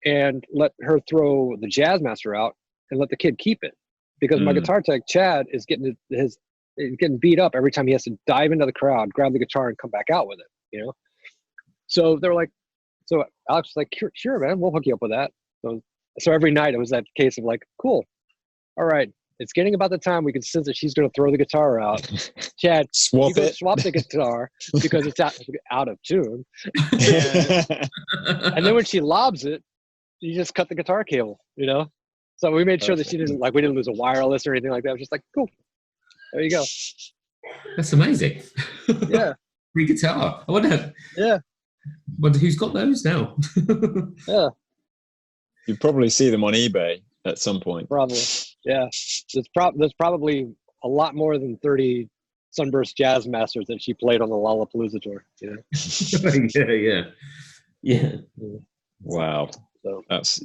Speaker 2: and let her throw the Jazz Master out and let the kid keep it. Because my guitar tech, Chad, is getting beat up every time he has to dive into the crowd, grab the guitar, and come back out with it, you know? So they're like, so Alex was like, sure, man, we'll hook you up with that. So every night it was that case of like, cool. All right, it's getting about the time we can sense that she's going to throw the guitar out. Chad, swap the guitar because it's out of tune. And then when she lobs it, you just cut the guitar cable, you know? So we made sure that we didn't lose a wireless or anything like that. It was just like, cool. There you go.
Speaker 1: That's amazing.
Speaker 2: Yeah.
Speaker 1: Free guitar. I wonder who's got those now.
Speaker 2: Yeah.
Speaker 3: You probably see them on eBay at some point. Probably.
Speaker 2: Yeah. There's probably a lot more than 30 Sunburst Jazz Masters that she played on the Lollapalooza tour. You know?
Speaker 1: Yeah.
Speaker 3: Wow.
Speaker 2: So
Speaker 3: that's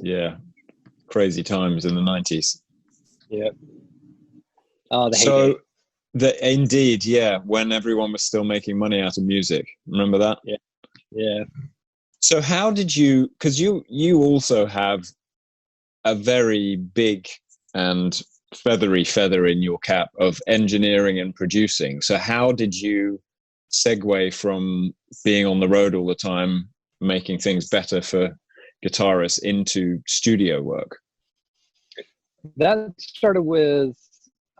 Speaker 3: crazy times in the 90s.
Speaker 2: Yeah. Oh, the heyday.
Speaker 3: Indeed, when everyone was still making money out of music. Remember that?
Speaker 2: Yeah.
Speaker 3: So how did you, because you also have a very big and feathery feather in your cap of engineering and producing. So how did you segue from being on the road all the time, making things better for guitarists, into studio work?
Speaker 2: That started with,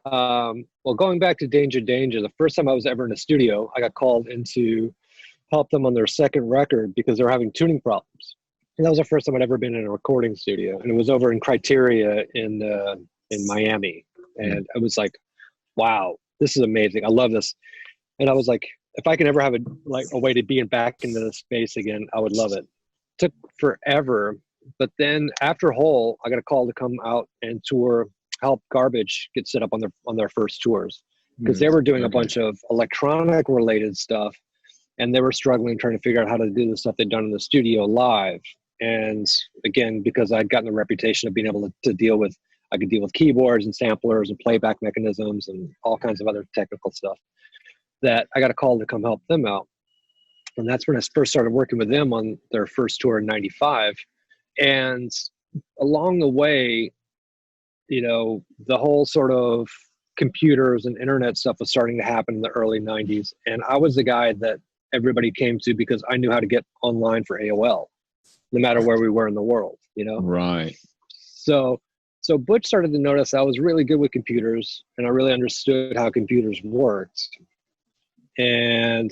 Speaker 2: going back to Danger, the first time I was ever in a studio, I got called in to help them on their second record because they were having tuning problems. And that was the first time I'd ever been in a recording studio. And it was over in Criteria in Miami. And I was like, wow, this is amazing. I love this. And I was like, if I can ever have a way to be back into the space again, I would love it. Took forever. But then after Hole, I got a call to come out and help Garbage get set up on their first tours, because they were doing a bunch of electronic related stuff, and they were struggling trying to figure out how to do the stuff they'd done in the studio live. And again, because I'd gotten the reputation of being able to deal with keyboards and samplers and playback mechanisms and all kinds of other technical stuff, that I got a call to come help them out. And that's when I first started working with them on their first tour in '95. And along the way, you know, the whole sort of computers and internet stuff was starting to happen in the early 90s. And I was the guy that everybody came to because I knew how to get online for AOL, no matter where we were in the world, you know?
Speaker 3: Right.
Speaker 2: So So Butch started to notice I was really good with computers and I really understood how computers worked. And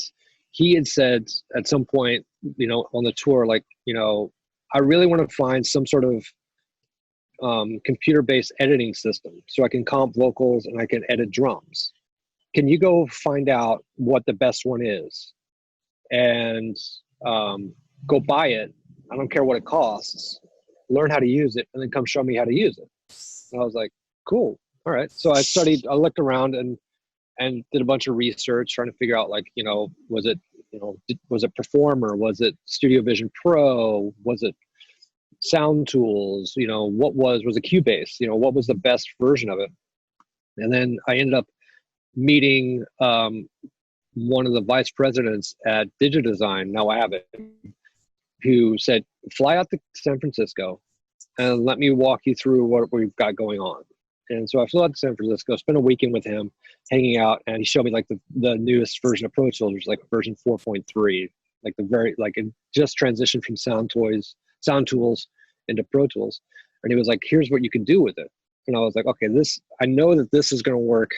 Speaker 2: he had said at some point, you know, on the tour, like, you know, I really want to find some sort of computer-based editing system so I can comp vocals and I can edit drums. Can you go find out what the best one is and go buy it? I don't care what it costs. Learn how to use it and then come show me how to use it. And I was like, cool. All right. So I looked around and did a bunch of research trying to figure out, like, you know, was it Performer? Was it Studio Vision Pro? Was it Sound Tools? You know, was it Cubase? You know, what was the best version of it? And then I ended up meeting one of the vice presidents at DigiDesign, now Abbott, who said, fly out to San Francisco and let me walk you through what we've got going on. And so I flew out to San Francisco, spent a weekend with him, hanging out, and he showed me like the newest version of Pro Tools, like version 4.3, like it just transitioned from Sound Tools into Pro Tools. And he was like, here's what you can do with it. And I was like, okay, I know that this is going to work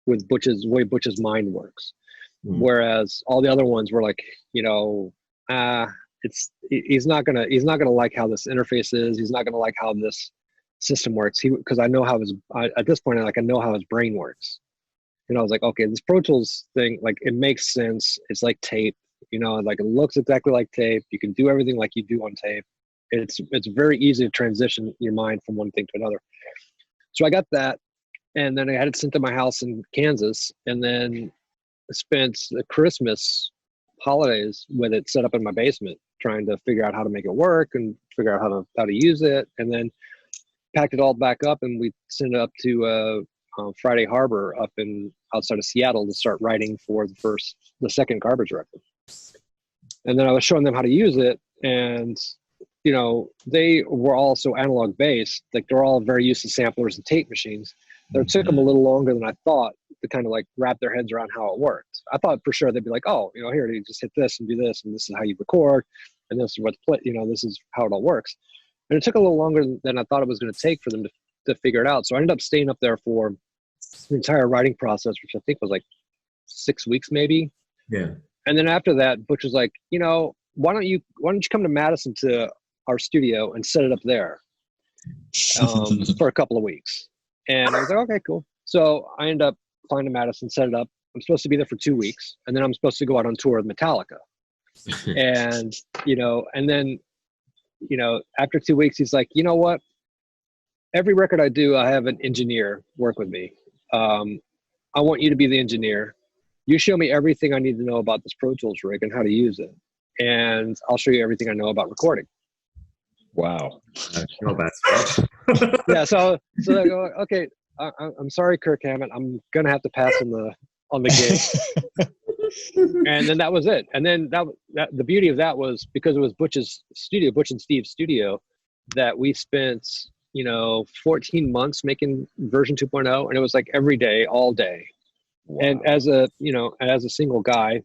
Speaker 2: with the way Butch's mind works. Mm. Whereas all the other ones were like, you know, he's not gonna like how this interface is. He's not gonna like how this system works. Because I know how at this point, I know how his brain works. And I was like, okay, this Pro Tools thing, like, it makes sense. It's like tape, you know, like, it looks exactly like tape. You can do everything like you do on tape. It's very easy to transition your mind from one thing to another. So I got that, and then I had it sent to my house in Kansas, and then spent the Christmas holidays with it set up in my basement, trying to figure out how to make it work and figure out how to use it, and then packed it all back up, and we sent it up to Friday Harbor up outside of Seattle to start writing for the second Garbage record. And then I was showing them how to use it, and you know, they were all so analog based, like they're all very used to samplers and tape machines. So it took them a little longer than I thought to kind of like wrap their heads around how it worked. I thought for sure they'd be like, oh, you know, here, you just hit this and do this, and this is how you record, and this is what's play, you know, this is how it all works. And it took a little longer than I thought it was going to take for them to figure it out. So I ended up staying up there for the entire writing process, which I think was like 6 weeks maybe.
Speaker 1: Yeah. And
Speaker 2: then after that, Butch was like, you know, why don't you come to Madison to our studio and set it up there for a couple of weeks? And I was like, okay, cool. So I ended up flying to Madison, set it up. I'm supposed to be there for 2 weeks, and then I'm supposed to go out on tour with Metallica. And, you know, and then, you know, after 2 weeks, he's like, you know what? Every record I do, I have an engineer work with me. I want you to be the engineer. You show me everything I need to know about this Pro Tools rig and how to use it, and I'll show you everything I know about recording.
Speaker 3: Wow.
Speaker 1: Not bad.
Speaker 2: Yeah. So I go, okay, I'm sorry, Kirk Hammett, I'm gonna have to pass on the gig. And then that was it. And then that the beauty of that was, because it was Butch's studio, Butch and Steve's studio, that we spent, you know, 14 months making version 2.0, and it was like every day, all day. Wow. And as a single guy,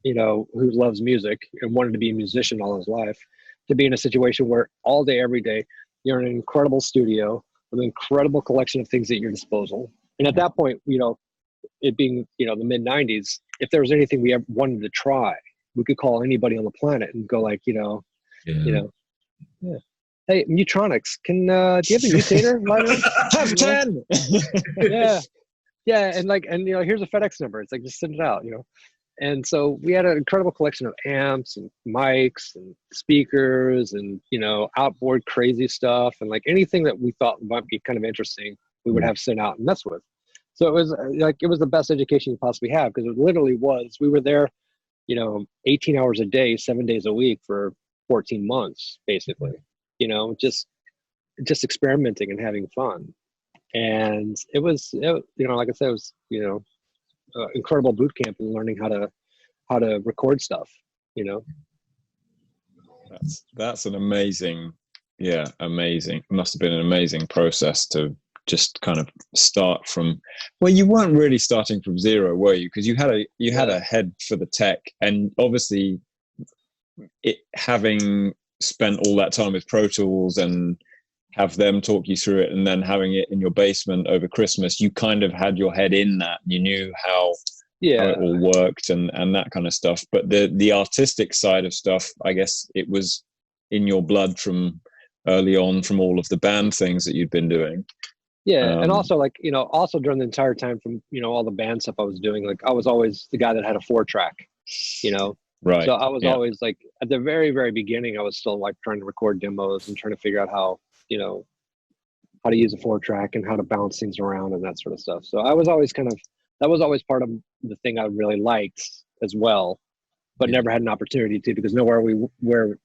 Speaker 2: you know, who loves music and wanted to be a musician all his life, to be in a situation where all day, every day, you're in an incredible studio with an incredible collection of things at your disposal. And at that point, you know, it being, you know, the mid 90s, if there was anything we ever wanted to try, we could call anybody on the planet and go like, yeah. Hey, Mutronics, do you have a mutator?
Speaker 3: Have 10.
Speaker 2: Yeah. And you know, here's a FedEx number. It's like, just send it out, you know. And so we had an incredible collection of amps and mics and speakers and, you know, outboard crazy stuff, and like anything that we thought might be kind of interesting, we would have sent out and mess with. So it was the best education you possibly have, because it literally was, we were there, you know, 18 hours a day, 7 days a week for 14 months, basically, you know, just experimenting and having fun. And it was, you know, like I said, it was, you know, incredible boot camp and learning how to record stuff, you know.
Speaker 3: That's an amazing must have been an amazing process to just kind of start from, well, you weren't really starting from zero, were you? Because you had a head for the tech, and obviously having spent all that time with Pro Tools and have them talk you through it, and then having it in your basement over Christmas, you kind of had your head in that. You knew how it all worked and that kind of stuff. But the artistic side of stuff, I guess it was in your blood from early on, from all of the band things that you'd been doing.
Speaker 2: Yeah, and also, like, you know, also during the entire time from, you know, all the band stuff I was doing, like, I was always the guy that had a 4-track, you know?
Speaker 3: Right.
Speaker 2: So I was always, like, at the very, very beginning, I was still, like, trying to record demos and trying to figure out how, you know, how to use a 4-track and how to bounce things around and that sort of stuff. So I was always that was always part of the thing I really liked as well, but never had an opportunity to, because where we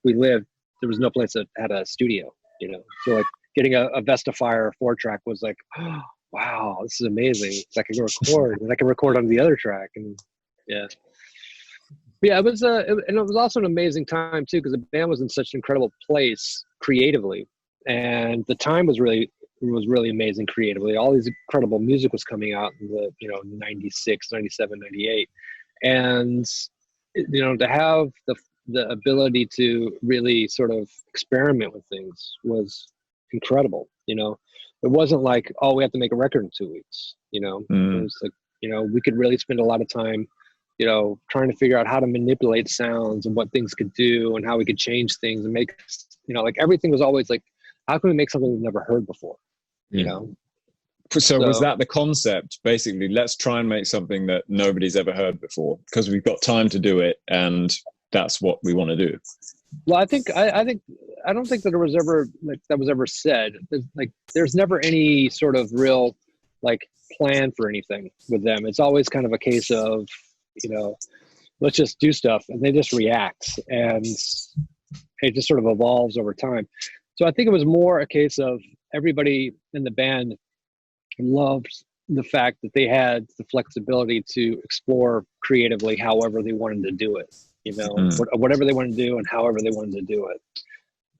Speaker 2: lived, there was no place that had a studio, you know? So, like, getting a Vestafire 4-track was like, oh, wow, this is amazing. I can record, and I can record on the other track, and it was and it was also an amazing time too, because the band was in such an incredible place creatively, and the time was really amazing creatively. All these incredible music was coming out in the 96, 97, 98, and you know, to have the ability to really sort of experiment with things was incredible. You know, it wasn't like, oh, we have to make a record in 2 weeks, you know. It was like, you know, we could really spend a lot of time, you know, trying to figure out how to manipulate sounds and what things could do and how we could change things and make, you know, like, everything was always like, how can we make something we've never heard before, you know?
Speaker 3: So was that the concept, basically? Let's try and make something that nobody's ever heard before, because we've got time to do it, and that's what we want to do.
Speaker 2: Well, I don't think that there was ever, like, that was ever said. There's never any sort of real, like, plan for anything with them. It's always kind of a case of, you know, let's just do stuff, and they just react, and it just sort of evolves over time. So I think it was more a case of everybody in the band loved the fact that they had the flexibility to explore creatively however they wanted to do it, you know, whatever they wanted to do and however they wanted to do it.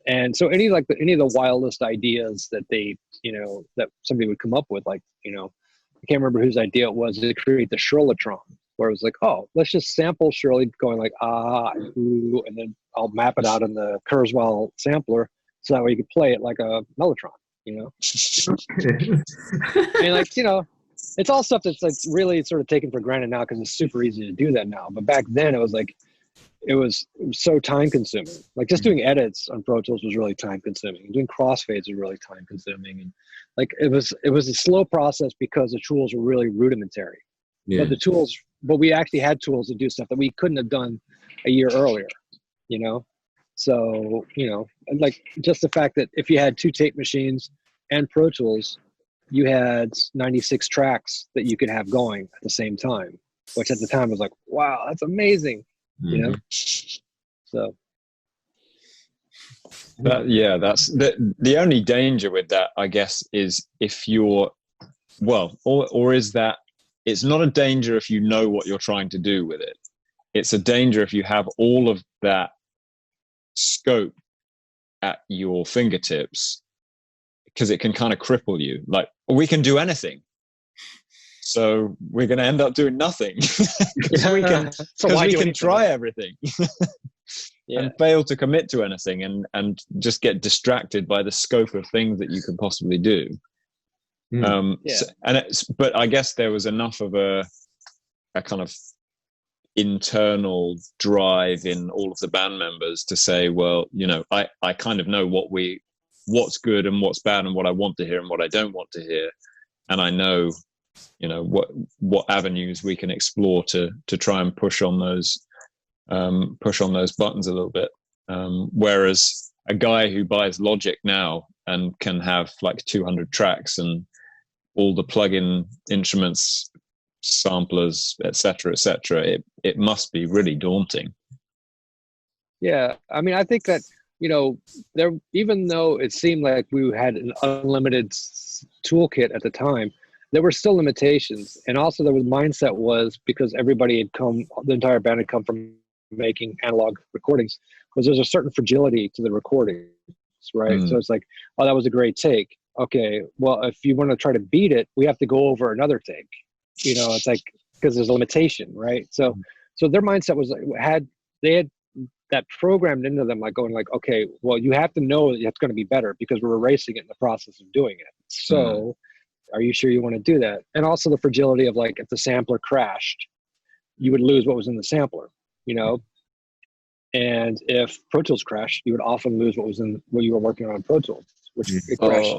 Speaker 2: And so any of the wildest ideas that they, you know, that somebody would come up with, like, you know, I can't remember whose idea it was to create the Shirleytron, where it was like, oh, let's just sample Shirley going like, ah, and ooh, and then I'll map it out in the Kurzweil sampler, so that way you could play it like a mellotron, you know? And, like, you know, it's all stuff that's, like, really sort of taken for granted now, because it's super easy to do that now. But back then it was like, it was so time consuming. Like, just doing edits on Pro Tools was really time consuming. Doing crossfades was really time consuming. And, like, it was a slow process because the tools were really rudimentary. Yeah. But we actually had tools to do stuff that we couldn't have done a year earlier, you know? So, you know, like, just the fact that if you had 2 tape machines and Pro Tools, you had 96 tracks that you could have going at the same time, which at the time was like, wow, that's amazing, you know? So.
Speaker 3: That's the only danger with that, I guess, is if you're, well, or is that it's not a danger if you know what you're trying to do with it. It's a danger if you have all of that scope at your fingertips, because it can kind of cripple you. Like, we can do anything, so we're going to end up doing nothing. Because we can try everything and fail to commit to anything, and just get distracted by the scope of things that you can possibly do. But I guess there was enough of a kind of internal drive in all of the band members to say, well, you know, I kind of know what's good and what's bad, and what I want to hear and what I don't want to hear, and I know, you know, what avenues we can explore to try and push on those buttons a little bit. Whereas a guy who buys Logic now and can have like 200 tracks and all the plug-in instruments, samplers, etc., it must be really daunting.
Speaker 2: Yeah, I mean, I think that, you know, there, even though it seemed like we had an unlimited toolkit at the time, there were still limitations. And also the mindset was, because everybody had come, the entire band had come from making analog recordings, was there's a certain fragility to the recordings, right? So it's like, oh, that was a great take. Okay, well, if you want to try to beat it, we have to go over another take. You know, it's like, because there's a limitation, right? So their mindset was, they had that programmed into them, like going like, okay, well, you have to know that it's going to be better because we're erasing it in the process of doing it. So are you sure you want to do that? And also the fragility of like, if the sampler crashed, you would lose what was in the sampler, you know? And if Pro Tools crashed, you would often lose what you were working on Pro Tools, which it crashed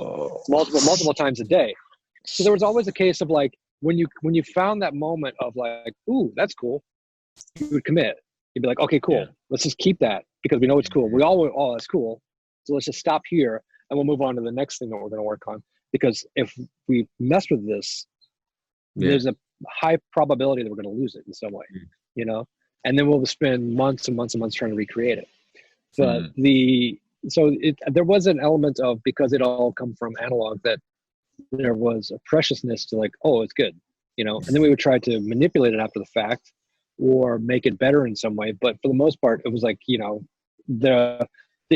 Speaker 2: multiple times a day. So there was always a case of like, when you found that moment of like, ooh, that's cool, you would commit. You'd be like, okay, cool. Let's just keep that because we know it's cool. We all went, oh, that's cool. So let's just stop here and we'll move on to the next thing that we're going to work on. Because if we mess with this, there's a high probability that we're going to lose it in some way, you know? And then we'll spend months and months and months trying to recreate it. But there was an element of, because it all come from analog, that there was a preciousness to like, oh, it's good, you know? And then we would try to manipulate it after the fact or make it better in some way. But for the most part, it was like, you know, the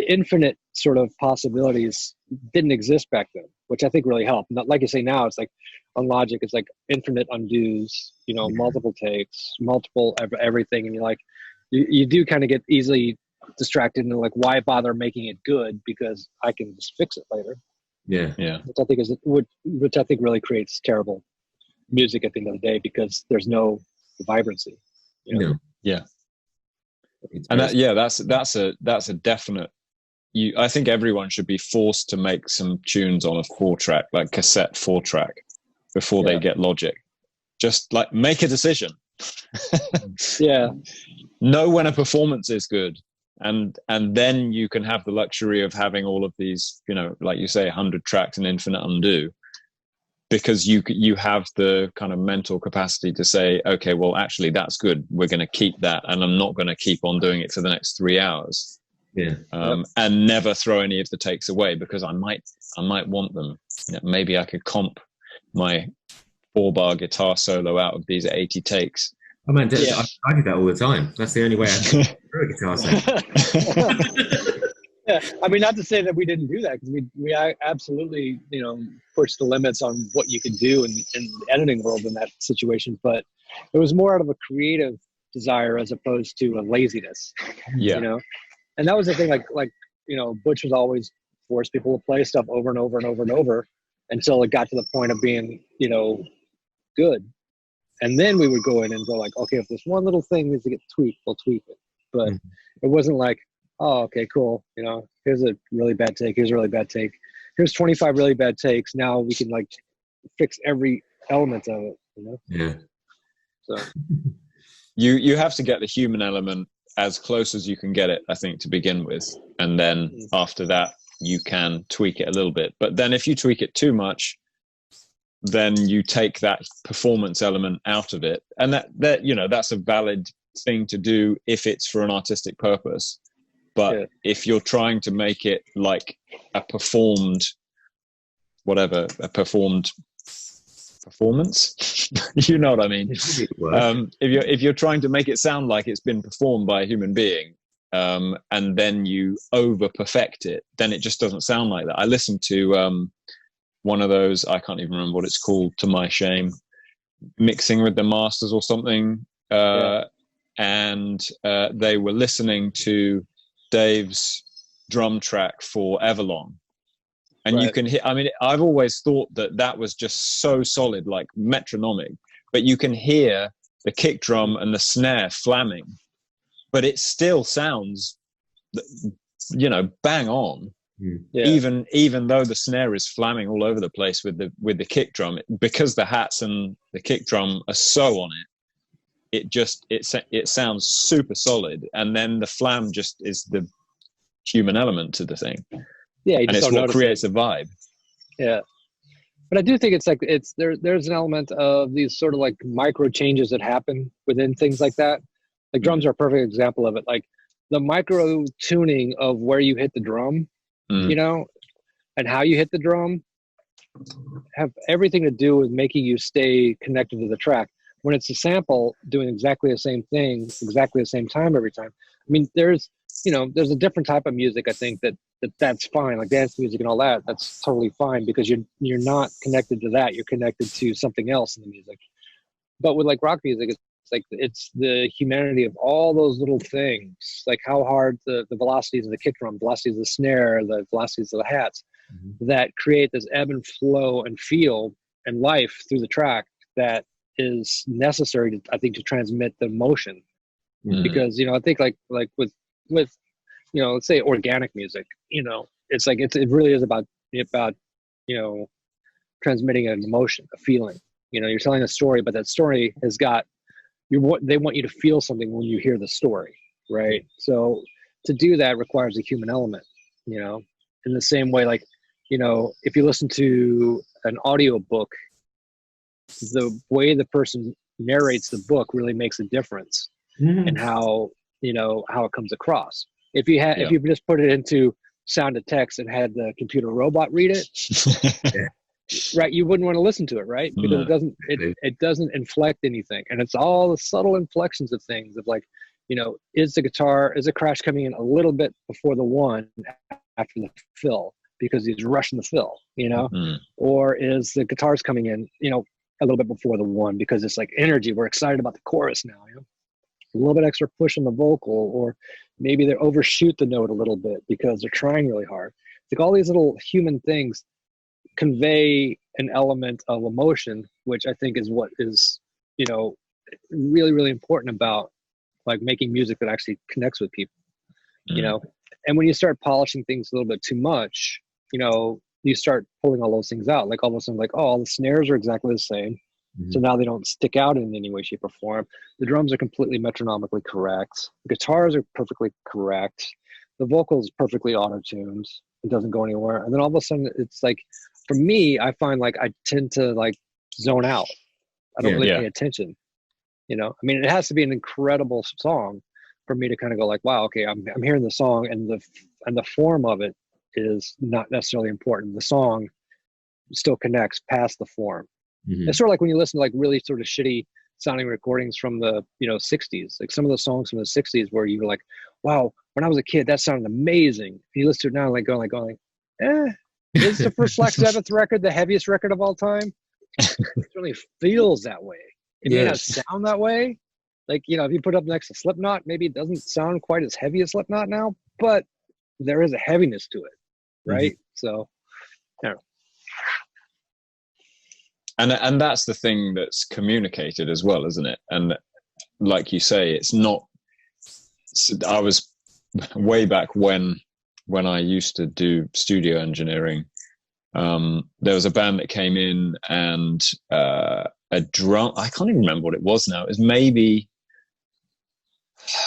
Speaker 2: infinite sort of possibilities didn't exist back then, which I think really helped. Not like you say now, it's like on Logic, it's like infinite undos, you know, multiple takes, multiple everything. And you're like, you do kind of get easily distracted and like, why bother making it good? Because I can just fix it later.
Speaker 3: Yeah.
Speaker 2: Which I think really creates terrible music at the end of the day, because there's no vibrancy. You know?
Speaker 1: No.
Speaker 3: Yeah. And that's a definite. I think everyone should be forced to make some tunes on a 4-track, like cassette 4-track, before they get Logic. Just like make a decision. Know when a performance is good, and then you can have the luxury of having all of these, you know, like you say, 100 tracks and infinite undo, because you have the kind of mental capacity to say, okay, well, actually, that's good. We're going to keep that, and I'm not going to keep on doing it for the next 3 hours. And never throw any of the takes away, because I might want them. You know, maybe I could comp my 4-bar guitar solo out of these 80 takes.
Speaker 1: Oh man, I do that all the time. That's the only way I can do a guitar solo.
Speaker 2: Yeah, I mean, not to say that we didn't do that, because we absolutely, you know, pushed the limits on what you could do in the editing world in that situation. But it was more out of a creative desire as opposed to a laziness. You know. And that was the thing, like, you know, Butch was always force people to play stuff over and over and over and over until it got to the point of being, you know, good. And then we would go in and go like, okay, if this one little thing needs to get tweaked, we'll tweak it. But it wasn't like, oh, okay, cool. You know, here's a really bad take. Here's a really bad take. Here's 25 really bad takes. Now we can like fix every element of it, you know?
Speaker 1: Yeah.
Speaker 2: So
Speaker 3: you have to get the human element as close as you can get it, I think, to begin with. And then after that, you can tweak it a little bit. But then if you tweak it too much, then you take that performance element out of it. And that you know, that's a valid thing to do if it's for an artistic purpose. But if you're trying to make it like a performance, you know what I mean? If you're trying to make it sound like it's been performed by a human being, and then you over perfect it, then it just doesn't sound like that. I listened to one of those, I can't even remember what it's called, to my shame, Mixing with the Masters or something, and they were listening to Dave's drum track for Everlong. And you can hear, I mean, I've always thought that was just so solid, like metronomic, but you can hear the kick drum and the snare flamming, but it still sounds, you know, bang on. Even though the snare is flamming all over the place with the kick drum, because the hats and the kick drum are so on it sounds super solid. And then the flam just is the human element to the thing.
Speaker 2: Yeah,
Speaker 3: and it's what creates a vibe.
Speaker 2: Yeah, but I do think it's like there's an element of these sort of like micro changes that happen within things like that. Like drums are a perfect example of it. Like the micro tuning of where you hit the drum, you know, and how you hit the drum have everything to do with making you stay connected to the track. When it's a sample doing exactly the same thing, exactly the same time every time. I mean, there's a different type of music, I think, that's fine, like dance music and all that. That's totally fine, because you're not connected to that. You're connected to something else in the music. But with like rock music, it's like it's the humanity of all those little things, like how hard the velocities of the kick drum, velocities of the snare, the velocities of the hats, that create this ebb and flow and feel and life through the track that is necessary to, I think, to transmit the emotion. Because, you know, I think like with, you know, let's say organic music, you know, it's like, it really is about, you know, transmitting an emotion, a feeling. You know, you're telling a story, but that story has got, they want you to feel something when you hear the story, right? So to do that requires a human element, you know, in the same way, like, you know, if you listen to an audio book, the way the person narrates the book really makes a difference in how, you know, how it comes across. If you had, if you just put it into sound to text and had the computer robot read it, right, you wouldn't want to listen to it, right? Because it doesn't inflect anything, and it's all the subtle inflections of things of, like, you know, is the crash coming in a little bit before the one after the fill because he's rushing the fill, you know, or is the guitars coming in, you know, a little bit before the one because it's like energy, we're excited about the chorus now, you know, a little bit extra push on the vocal, or maybe they overshoot the note a little bit because they're trying really hard. It's like all these little human things convey an element of emotion, which I think is what is, you know, really, really important about, like, making music that actually connects with people, you know. And when you start polishing things a little bit too much, you know, you start pulling all those things out. Like, all of a sudden, like, oh, all the snares are exactly the same. So now they don't stick out in any way, shape, or form. The drums are completely metronomically correct. The guitars are perfectly correct. The vocals perfectly auto-tuned. It doesn't go anywhere. And then all of a sudden, it's like, for me, I find, like, I tend to, like, zone out. I don't really pay attention. You know, I mean, it has to be an incredible song for me to kind of go, like, wow, okay, I'm hearing the song, and the form of it is not necessarily important. The song still connects past the form. It's sort of like when you listen to, like, really sort of shitty sounding recordings from the, you know, 60s, like some of the songs from the 60s where you're like, wow, when I was a kid, that sounded amazing. And you listen to it now, like, going, is the first Black Sabbath record the heaviest record of all time? It really feels that way. It may not sound that way. Like, you know, if you put it up next to Slipknot, maybe it doesn't sound quite as heavy as Slipknot now, but there is a heaviness to it, right? So, I don't know.
Speaker 3: And that's the thing that's communicated as well, isn't it? And like you say, it's not. I was way back when I used to do studio engineering. There was a band that came in, and a drum. I can't even remember what it was now. It was maybe.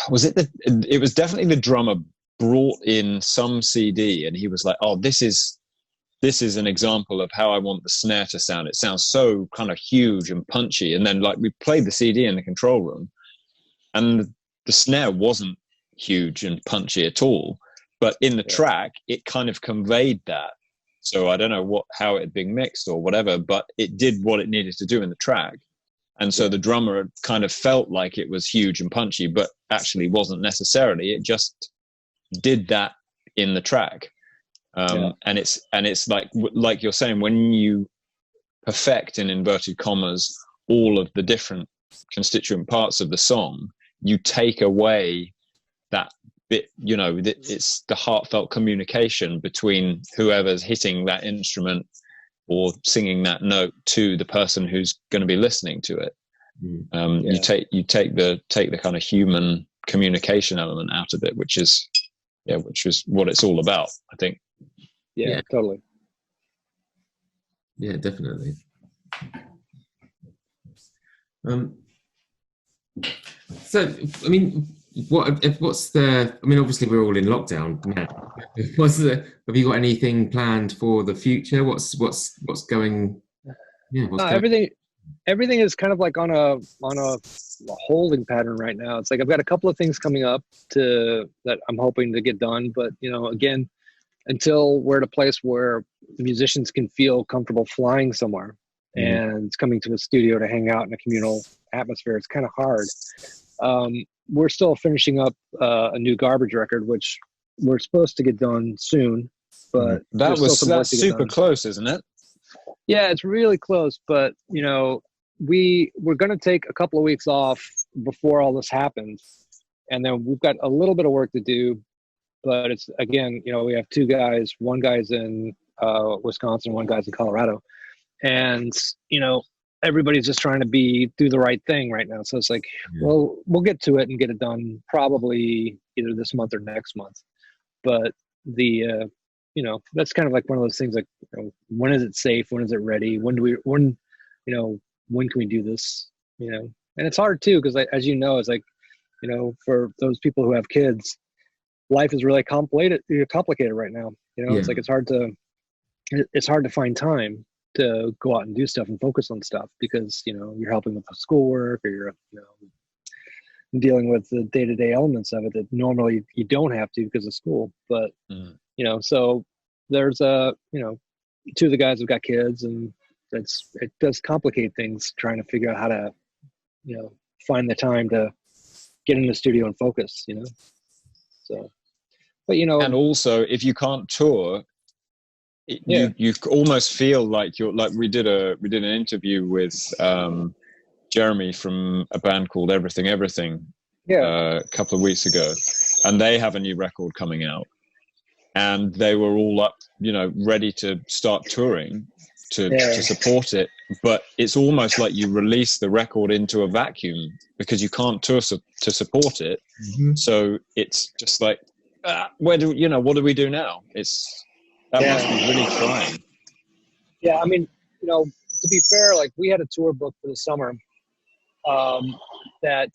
Speaker 3: Was it it was definitely the drummer brought in some CD, and he was like, "Oh, this is an example of how I want the snare to sound. It sounds so kind of huge and punchy." And then, like, we played the CD in the control room, and the snare wasn't huge and punchy at all. But in the track, it kind of conveyed that. So I don't know how it had been mixed or whatever, but it did what it needed to do in the track. And so the drummer kind of felt like it was huge and punchy, but actually wasn't necessarily. It just did that in the track. And it's like you're saying, when you perfect, in inverted commas, all of the different constituent parts of the song, you take away that bit, you know, it's the heartfelt communication between whoever's hitting that instrument or singing that note to the person who's going to be listening to it. You take the kind of human communication element out of it, which is what it's all about, I think.
Speaker 2: Yeah, totally.
Speaker 1: Yeah, definitely. So, I mean, obviously we're all in lockdown now. Have you got anything planned for the future? What's going? Yeah,
Speaker 2: everything is kind of like on a holding pattern right now. It's like I've got a couple of things coming up that I'm hoping to get done, but, you know, again, until we're at a place where musicians can feel comfortable flying somewhere and coming to a studio to hang out in a communal atmosphere, it's kind of hard. We're still finishing up a new Garbage record, which we're supposed to get done soon, but
Speaker 3: that's super close, isn't it?
Speaker 2: Yeah, it's really close, but, you know, we're going to take a couple of weeks off before all this happens, and then we've got a little bit of work to do. But it's, again, we have two guys. One guy's in Wisconsin, one guy's in Colorado, and everybody's just trying to do the right thing right now. So it's like, well, we'll get to it and get it done probably either this month or next month. But that's kind of like one of those things, like, when is it safe? When is it ready? When can we do this? And it's hard too, because as it's like, for those people who have kids, life is really complicated right now. It's like, it's hard to find time to go out and do stuff and focus on stuff, because you're helping with the schoolwork, or you're dealing with the day-to-day elements of it that normally you don't have to because of school. But so there's two of the guys have got kids, and it does complicate things trying to figure out how to find the time to get in the studio and focus. So, but and
Speaker 3: also, if you can't tour, you almost feel like you're like, we did an interview with Jeremy from a band called Everything a couple of weeks ago, and they have a new record coming out, and they were all up, ready to start touring to support it. But it's almost like you release the record into a vacuum, because you can't tour to support it. So it's just like, what do we do now? That must be really trying.
Speaker 2: Yeah, I mean, to be fair, like, we had a tour booked for the summer that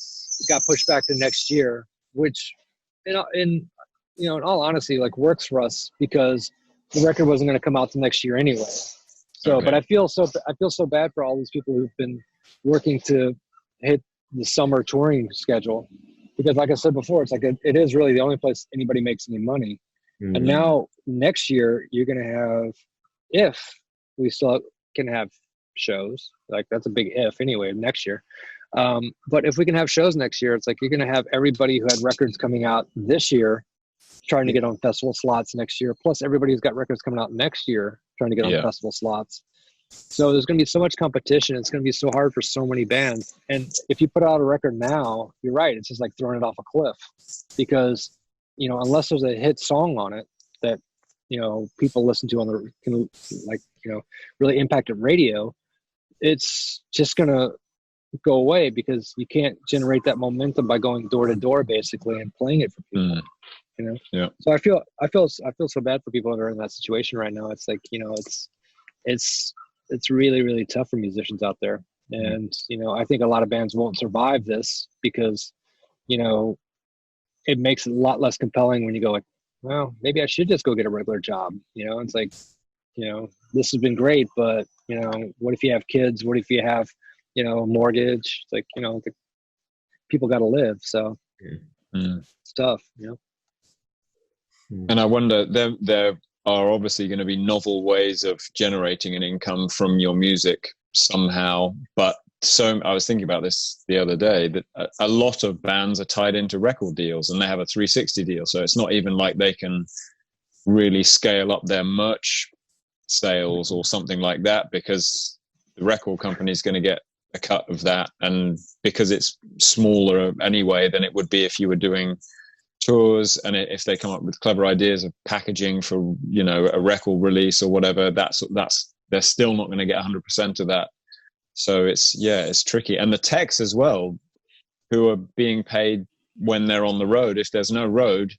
Speaker 2: got pushed back to next year, which, in all honesty, like, works for us, because the record wasn't going to come out till next year anyway. So, okay. But I feel so bad for all these people who've been working to hit the summer touring schedule, because, like I said before, it's like it is really the only place anybody makes any money. And now next year you're going to have, if we still can have shows, like, that's a big if anyway, next year. But if we can have shows next year, it's like, you're going to have everybody who had records coming out this year trying to get on festival slots next year, plus everybody who's got records coming out next year trying to get on festival slots. So there's going to be so much competition. It's going to be so hard for so many bands. And if you put out a record now, you're right, it's just like throwing it off a cliff, because unless there's a hit song on it that people listen to can really impact at radio, it's just gonna go away, because you can't generate that momentum by going door to door basically and playing it for people. So I feel so bad for people that are in that situation right now. It's like, it's really, really tough for musicians out there. And I think a lot of bands won't survive this, because it makes it a lot less compelling when you go like, well, maybe I should just go get a regular job. It's like, this has been great, but what if you have kids? What if you have a mortgage? It's like, people got to live. So it's tough.
Speaker 3: And I wonder, there are obviously going to be novel ways of generating an income from your music somehow, but I was thinking about this the other day, that a lot of bands are tied into record deals, and they have a 360 deal. So it's not even like they can really scale up their merch sales or something like that, because the record company is going to get a cut of that. And because it's smaller anyway than it would be if you were doing tours, and if they come up with clever ideas of packaging for, a record release or whatever, they're still not going to get 100% of that. So it's tricky. And the techs as well, who are being paid when they're on the road. If there's no road,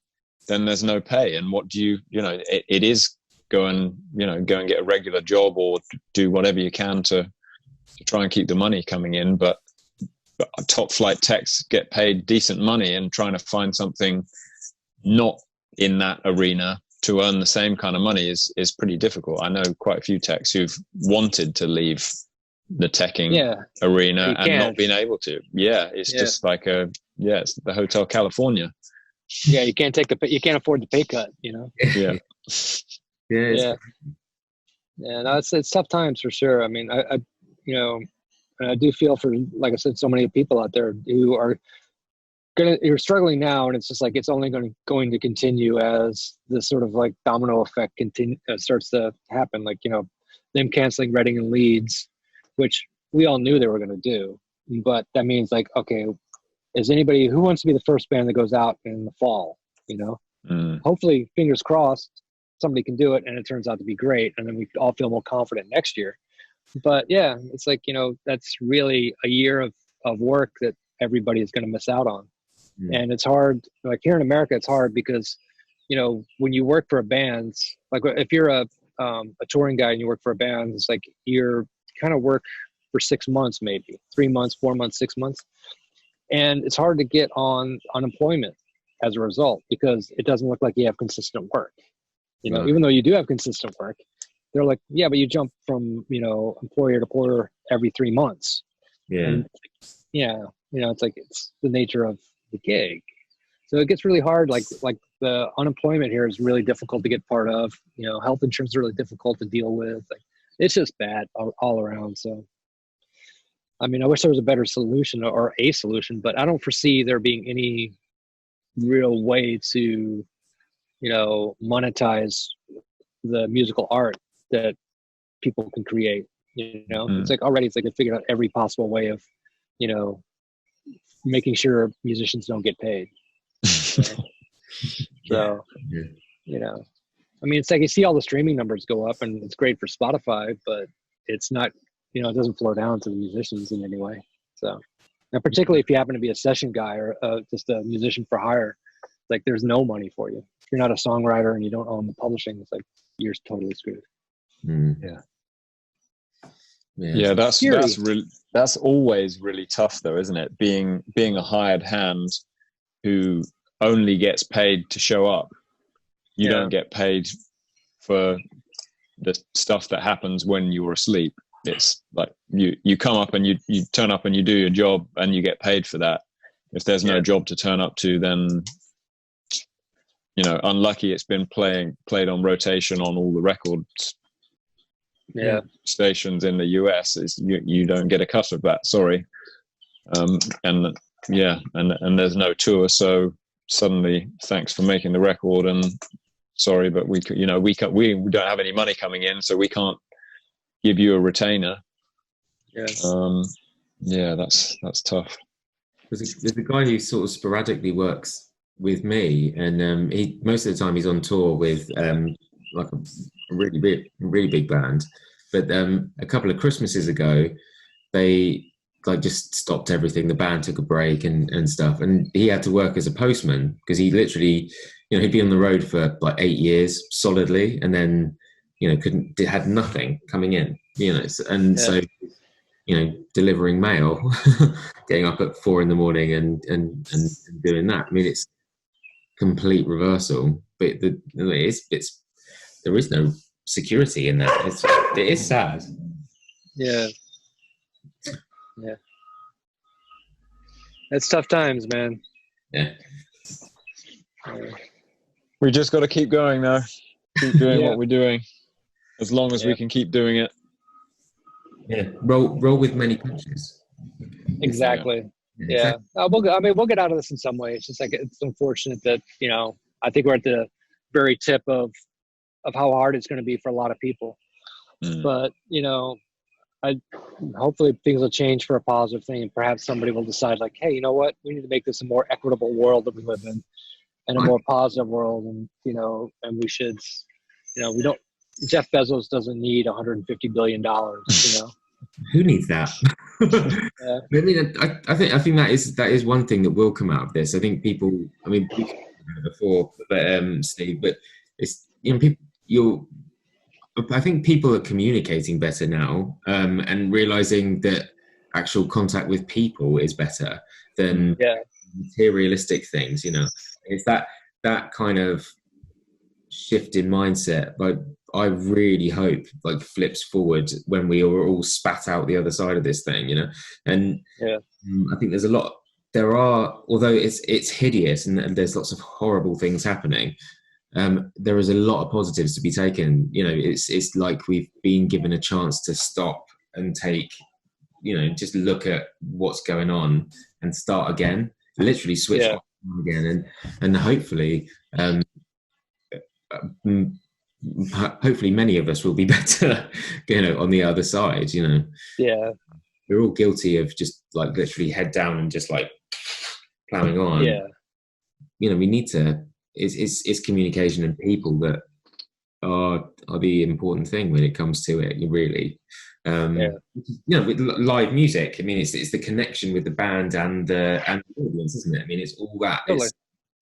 Speaker 3: then there's no pay. And what do it is go and get a regular job, or do whatever you can to try and keep the money coming in. But top flight techs get paid decent money, and trying to find something not in that arena to earn the same kind of money is pretty difficult. I know quite a few techs who've wanted to leave the teching arena and not been able to. Just like it's the Hotel California.
Speaker 2: You can't afford the pay cut, no, it's tough times for sure. I mean, I do feel for, like I said, so many people out there who are you're struggling now, and it's just like, it's only going to continue as this sort of like domino effect starts to happen, like them canceling Reading and Leeds, which we all knew they were going to do. But that means like, okay, is anybody who wants to be the first band that goes out in the fall, you know? Hopefully, fingers crossed, somebody can do it and it turns out to be great. And then we all feel more confident next year. But yeah, it's like, you know, that's really a year of work that everybody is going to miss out on. And it's hard, like here in America, it's hard because, you know, when you work for a band, like if you're a touring guy and you work for a band, it's like you're kind of work for 6 months, maybe 3 months, 4 months, 6 months. And it's hard to get on unemployment as a result because it doesn't look like you have consistent work. You know, even though you do have consistent work, they're like, yeah, but you jump from, you know, employer to employer every 3 months.
Speaker 1: Yeah.
Speaker 2: And, yeah. You know, it's like, it's the nature of the gig. So it gets really hard. Like the unemployment here is really difficult to get part of, you know, health insurance is really difficult to deal with. Like, it's just bad all around. So, I mean, I wish there was a better solution or a solution, but I don't foresee there being any real way to, you know, monetize the musical art that people can create. You know, it's like already it's like they figured out every possible way of, you know, making sure musicians don't get paid. So, you know, I mean, it's like you see all the streaming numbers go up and it's great for Spotify, but it's not, you know, it doesn't flow down to the musicians in any way. So, and particularly if you happen to be a session guy or just a musician for hire, like there's no money for you. If you're not a songwriter and you don't own the publishing, it's like you're totally screwed.
Speaker 3: Yeah, that's always really tough though, isn't it? Being a hired hand who only gets paid to show up. You don't get paid for the stuff that happens when you're asleep. It's like you come up and you turn up and you do your job and you get paid for that. If there's no job to turn up to, then, you know, unlucky it's been played on rotation on all the records stations in the US. Is you don't get a cut of that, sorry. And there's no tour, so suddenly thanks for making the record and sorry, but we don't have any money coming in, so we can't give you a retainer. That's tough.
Speaker 1: There's a guy who sort of sporadically works with me, and he most of the time he's on tour with like a really big band. But a couple of Christmases ago, they like just stopped everything. The band took a break and stuff, and he had to work as a postman because he literally, you know, he'd be on the road for like 8 years solidly, and then, you know, had nothing coming in, you know, so, you know, delivering mail, getting up at 4 a.m. and doing that. I mean, it's complete reversal, but there is no security in that. It is sad.
Speaker 2: Yeah. It's tough times, man.
Speaker 1: Yeah.
Speaker 3: We just got to keep going now. Keep doing what we're doing, as long as we can keep doing it.
Speaker 1: Yeah. Roll with many punches.
Speaker 2: Exactly. Yeah. We'll get out of this in some way. It's just like, it's unfortunate that, you know, I think we're at the very tip of how hard it's going to be for a lot of people. But, you know, hopefully things will change for a positive thing, and perhaps somebody will decide like, hey, you know what, we need to make this a more equitable world that we live in, and a more positive world. And, you know, and we should, you know, Jeff Bezos doesn't need $150 billion, you know.
Speaker 1: Who needs that? I mean, I think that is one thing that will come out of this. I think people, I mean, before, but Steve, but it's, you know, I think people are communicating better now, and realizing that actual contact with people is better than materialistic things. You know, it's that kind of shift in mindset. Like, I really hope like flips forward when we are all spat out the other side of this thing. You know, and I think there's a lot. There are, although it's hideous and there's lots of horrible things happening. There is a lot of positives to be taken. You know, it's like we've been given a chance to stop and take, you know, just look at what's going on and start again, literally switch on again, and hopefully, hopefully many of us will be better, you know, on the other side. You know.
Speaker 2: Yeah.
Speaker 1: we're all guilty of just like literally head down and just like plowing on.
Speaker 2: Yeah.
Speaker 1: You know, we need to. It's communication and people that are the important thing when it comes to it. Really. You know, with live music, I mean, it's the connection with the band and the audience, isn't it? I mean, it's all that.
Speaker 2: Totally.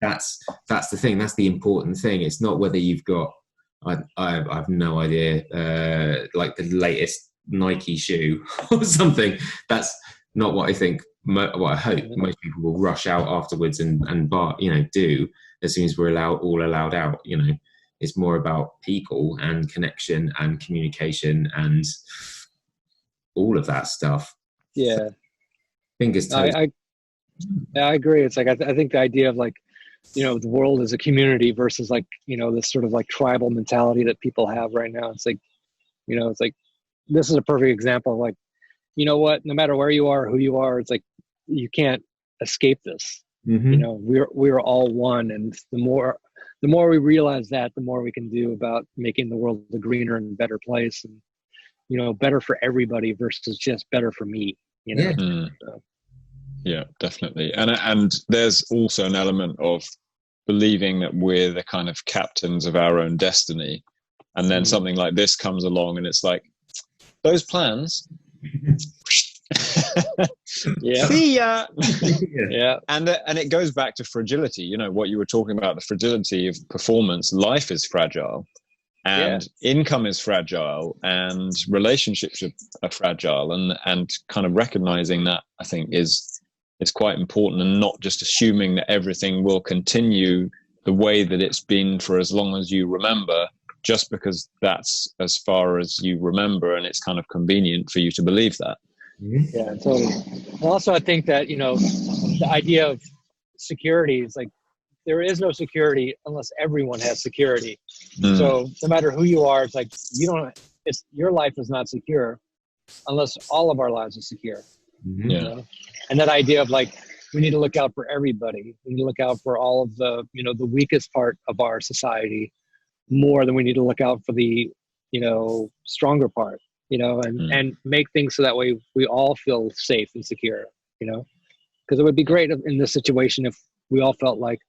Speaker 1: That's the thing. That's the important thing. It's not whether you've got. I've no idea. Like the latest Nike shoe or something. That's not what I think. What I hope most people will rush out afterwards and do as soon as we're all allowed out. You know, it's more about people and connection and communication and all of that stuff.
Speaker 2: Yeah.
Speaker 1: Fingers toes.
Speaker 2: I agree. It's like, I think the idea of like, you know, the world is a community versus like, you know, this sort of like tribal mentality that people have right now. It's like, you know, it's like, this is a perfect example of like, you know what, no matter where you are, who you are, it's like, you can't escape this. You know, we're all one. And the more we realize that, the more we can do about making the world a greener and better place, and, you know, better for everybody versus just better for me, you know?
Speaker 1: Yeah.
Speaker 2: So.
Speaker 3: Yeah, definitely. And there's also an element of believing that we're the kind of captains of our own destiny. And then something like this comes along and it's like, those plans.
Speaker 2: Yeah.
Speaker 3: See ya.
Speaker 2: Yeah.
Speaker 3: And it goes back to fragility. You know, what you were talking about, the fragility of performance. Life is fragile. And income is fragile, and relationships are fragile, and kind of recognizing that, I think, is quite important, and not just assuming that everything will continue the way that it's been for as long as you remember, just because that's as far as you remember, and it's kind of convenient for you to believe that.
Speaker 2: Yeah, totally. And also, I think that, you know, the idea of security is like, there is no security unless everyone has security. So no matter who you are, it's like, your life is not secure unless all of our lives are secure. You know? And that idea of like, we need to look out for everybody. We need to look out for all of the, you know, the weakest part of our society more than we need to look out for the, you know, stronger part, you know, and make things so that way we all feel safe and secure, you know, because it would be great in this situation if we all felt like,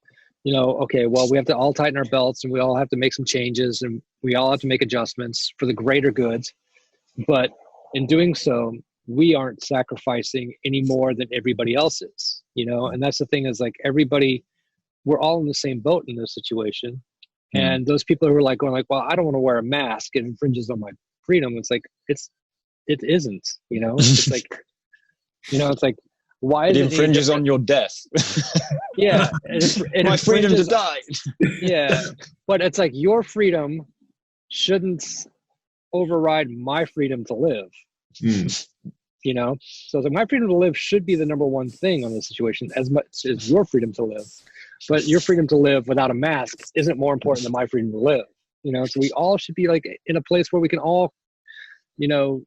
Speaker 2: you know, okay, well, we have to all tighten our belts and we all have to make some changes and we all have to make adjustments for the greater goods. But in doing so, we aren't sacrificing any more than everybody else is, you know? And that's the thing, is like, we're all in the same boat in this situation. And those people who are like going like, well, I don't want to wear a mask, it infringes on my freedom. It's like, it isn't, you know? It's like, you know, it's like, why
Speaker 3: it infringes on your death?
Speaker 2: Yeah.
Speaker 3: My freedom to die.
Speaker 2: Yeah. But it's like, your freedom shouldn't override my freedom to live. You know? So it's like, my freedom to live should be the number one thing on this situation, as much as your freedom to live. But your freedom to live without a mask isn't more important than my freedom to live. You know? So we all should be like in a place where we can all, you know,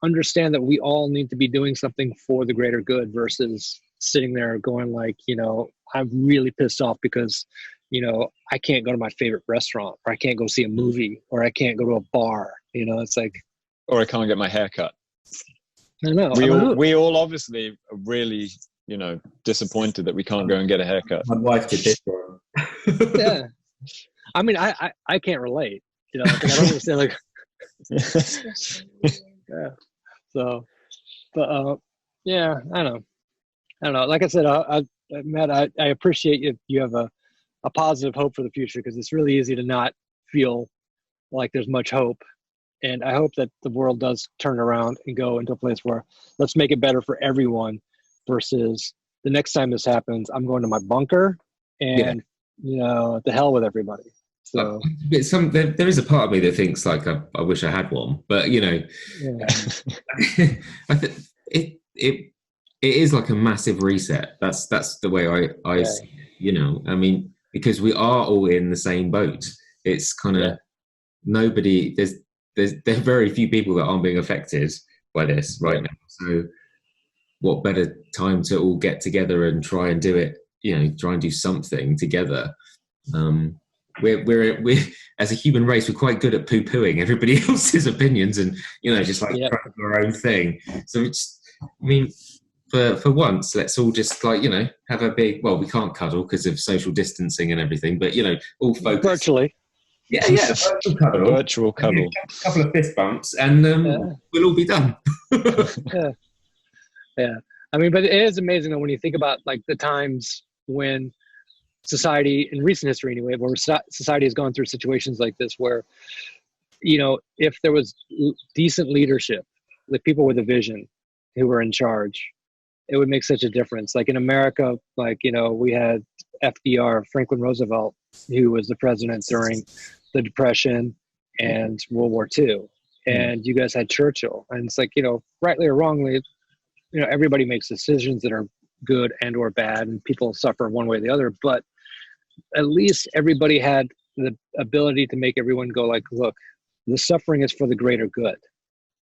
Speaker 2: understand that we all need to be doing something for the greater good versus sitting there going like, you know, I'm really pissed off because, you know, I can't go to my favorite restaurant, or I can't go see a movie, or I can't go to a bar. You know, it's like,
Speaker 3: or I can't get my hair cut.
Speaker 2: I know.
Speaker 3: We all obviously are really, you know, disappointed that we can't go and get a haircut.
Speaker 1: My wife did this one.
Speaker 2: Yeah. I mean, I can't relate. You know, like, I don't understand. Like, yeah. So, but yeah, I don't know. Like I said, Matt, I appreciate you have a positive hope for the future, because it's really easy to not feel like there's much hope. And I hope that the world does turn around and go into a place where let's make it better for everyone, versus the next time this happens, I'm going to my bunker and, you know, the hell with everybody. So
Speaker 1: there is a part of me that thinks like I wish I had one, but you know, I think it is like a massive reset. That's the way I see it, you know. I mean, because we are all in the same boat. It's kind of nobody. There are very few people that aren't being affected by this right now. So what better time to all get together and try and do it? You know, try and do something together. We're as a human race, we're quite good at poo-pooing everybody else's opinions and, you know, just like trying to do our own thing. So I mean, for once, let's all just like, have a big. Well, we can't cuddle because of social distancing and everything, but all focus
Speaker 2: virtually.
Speaker 1: Yeah, virtual cuddle.
Speaker 3: Virtual cuddle.
Speaker 1: A couple of fist bumps, and we'll all be done.
Speaker 2: Yeah. I mean, but it is amazing that when you think about like the times when society, in recent history anyway, where society has gone through situations like this, where if there was decent leadership, like people with a vision who were in charge, it would make such a difference. Like in America, like, we had FDR, Franklin Roosevelt, who was the president during the Depression and World War II. And you guys had Churchill. And it's like, rightly or wrongly, everybody makes decisions that are good and or bad, and people suffer one way or the other. But at least everybody had the ability to make everyone go like, look, the suffering is for the greater good.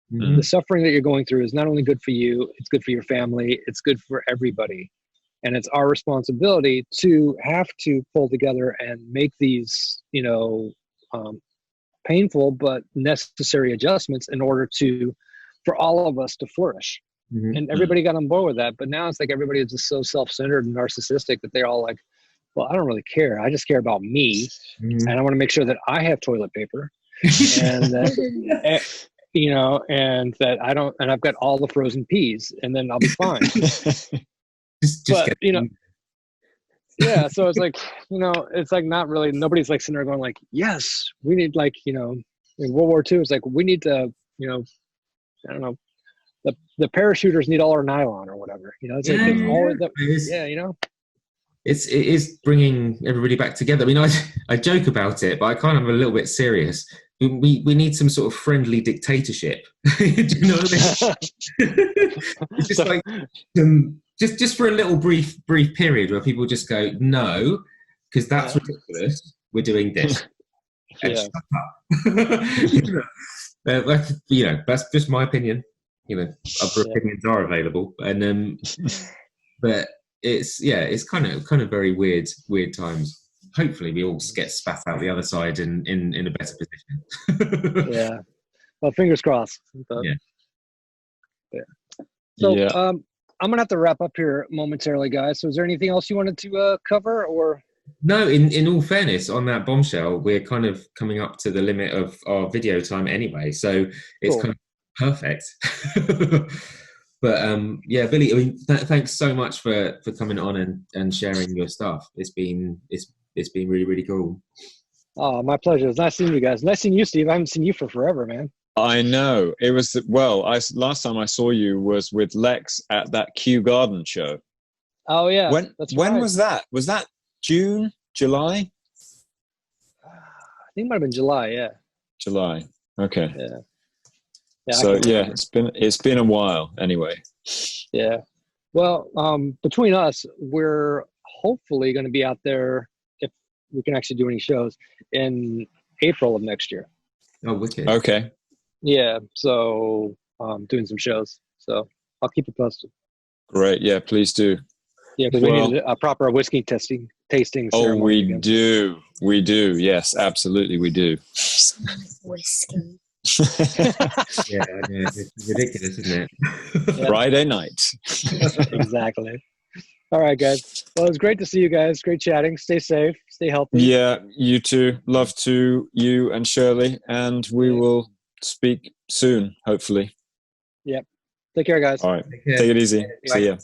Speaker 2: The suffering that you're going through is not only good for you, it's good for your family, it's good for everybody. And it's our responsibility to have to pull together and make these, painful but necessary adjustments in order for all of us to flourish. And everybody got on board with that. But now it's like everybody is just so self-centered and narcissistic that they're all like, well, I don't really care. I just care about me. And I want to make sure that I have toilet paper. And that, and that I don't, and I've got all the frozen peas, and then I'll be fine. But yeah, so it's like, it's like not really, nobody's like sitting there going like, yes, we need like, in World War II, it's like, we need to, I don't know, the parachuters need all our nylon or whatever, it's like,
Speaker 1: it is bringing everybody back together. I mean, I joke about it, but I kind of am a little bit serious. We need some sort of friendly dictatorship. Do you know what I mean? It's just like just for a little brief period where people just go, no, because that's ridiculous. We're doing this. And shut up. That's just my opinion. Other opinions are available, and but it's kind of very weird times. Hopefully we all get spat out the other side in a better position.
Speaker 2: Yeah. Well, fingers crossed. But, yeah. So I'm gonna have to wrap up here momentarily, guys. So is there anything else you wanted to cover, or?
Speaker 1: No, in all fairness, on that bombshell, we're kind of coming up to the limit of our video time anyway, so it's kind of perfect. But Billy, I mean, thanks so much for coming on and sharing your stuff. It's been really, really cool.
Speaker 2: Oh, my pleasure. It's nice seeing you guys. Nice seeing you, Steve. I haven't seen you for forever, man.
Speaker 3: I know. It was last time I saw you was with Lex at that Kew Garden show.
Speaker 2: Oh yeah.
Speaker 3: When was that? Was that June, July?
Speaker 2: I think it might have been July. Yeah.
Speaker 3: July. Okay.
Speaker 2: Yeah.
Speaker 3: So it's been a while anyway.
Speaker 2: Yeah. Well, between us, we're hopefully going to be out there, if we can actually do any shows, in April of next year.
Speaker 1: Oh, wicked.
Speaker 3: Okay.
Speaker 2: Yeah. So doing some shows. So I'll keep you posted.
Speaker 3: Great. Yeah, please do.
Speaker 2: Yeah, because we need a proper whiskey tasting ceremony.
Speaker 3: Oh, we do. We do. Yes, absolutely, we do.
Speaker 4: Whiskey.
Speaker 1: Yeah, it's ridiculous, isn't it?
Speaker 3: Friday night.
Speaker 2: Exactly. All right, guys. Well, it was great to see you guys. Great chatting. Stay safe. Stay healthy.
Speaker 3: Yeah, you too. Love to you and Shirley, and we will speak soon, hopefully.
Speaker 2: Yep. Take care, guys.
Speaker 3: All right. Take it easy.
Speaker 1: Bye.
Speaker 3: See ya.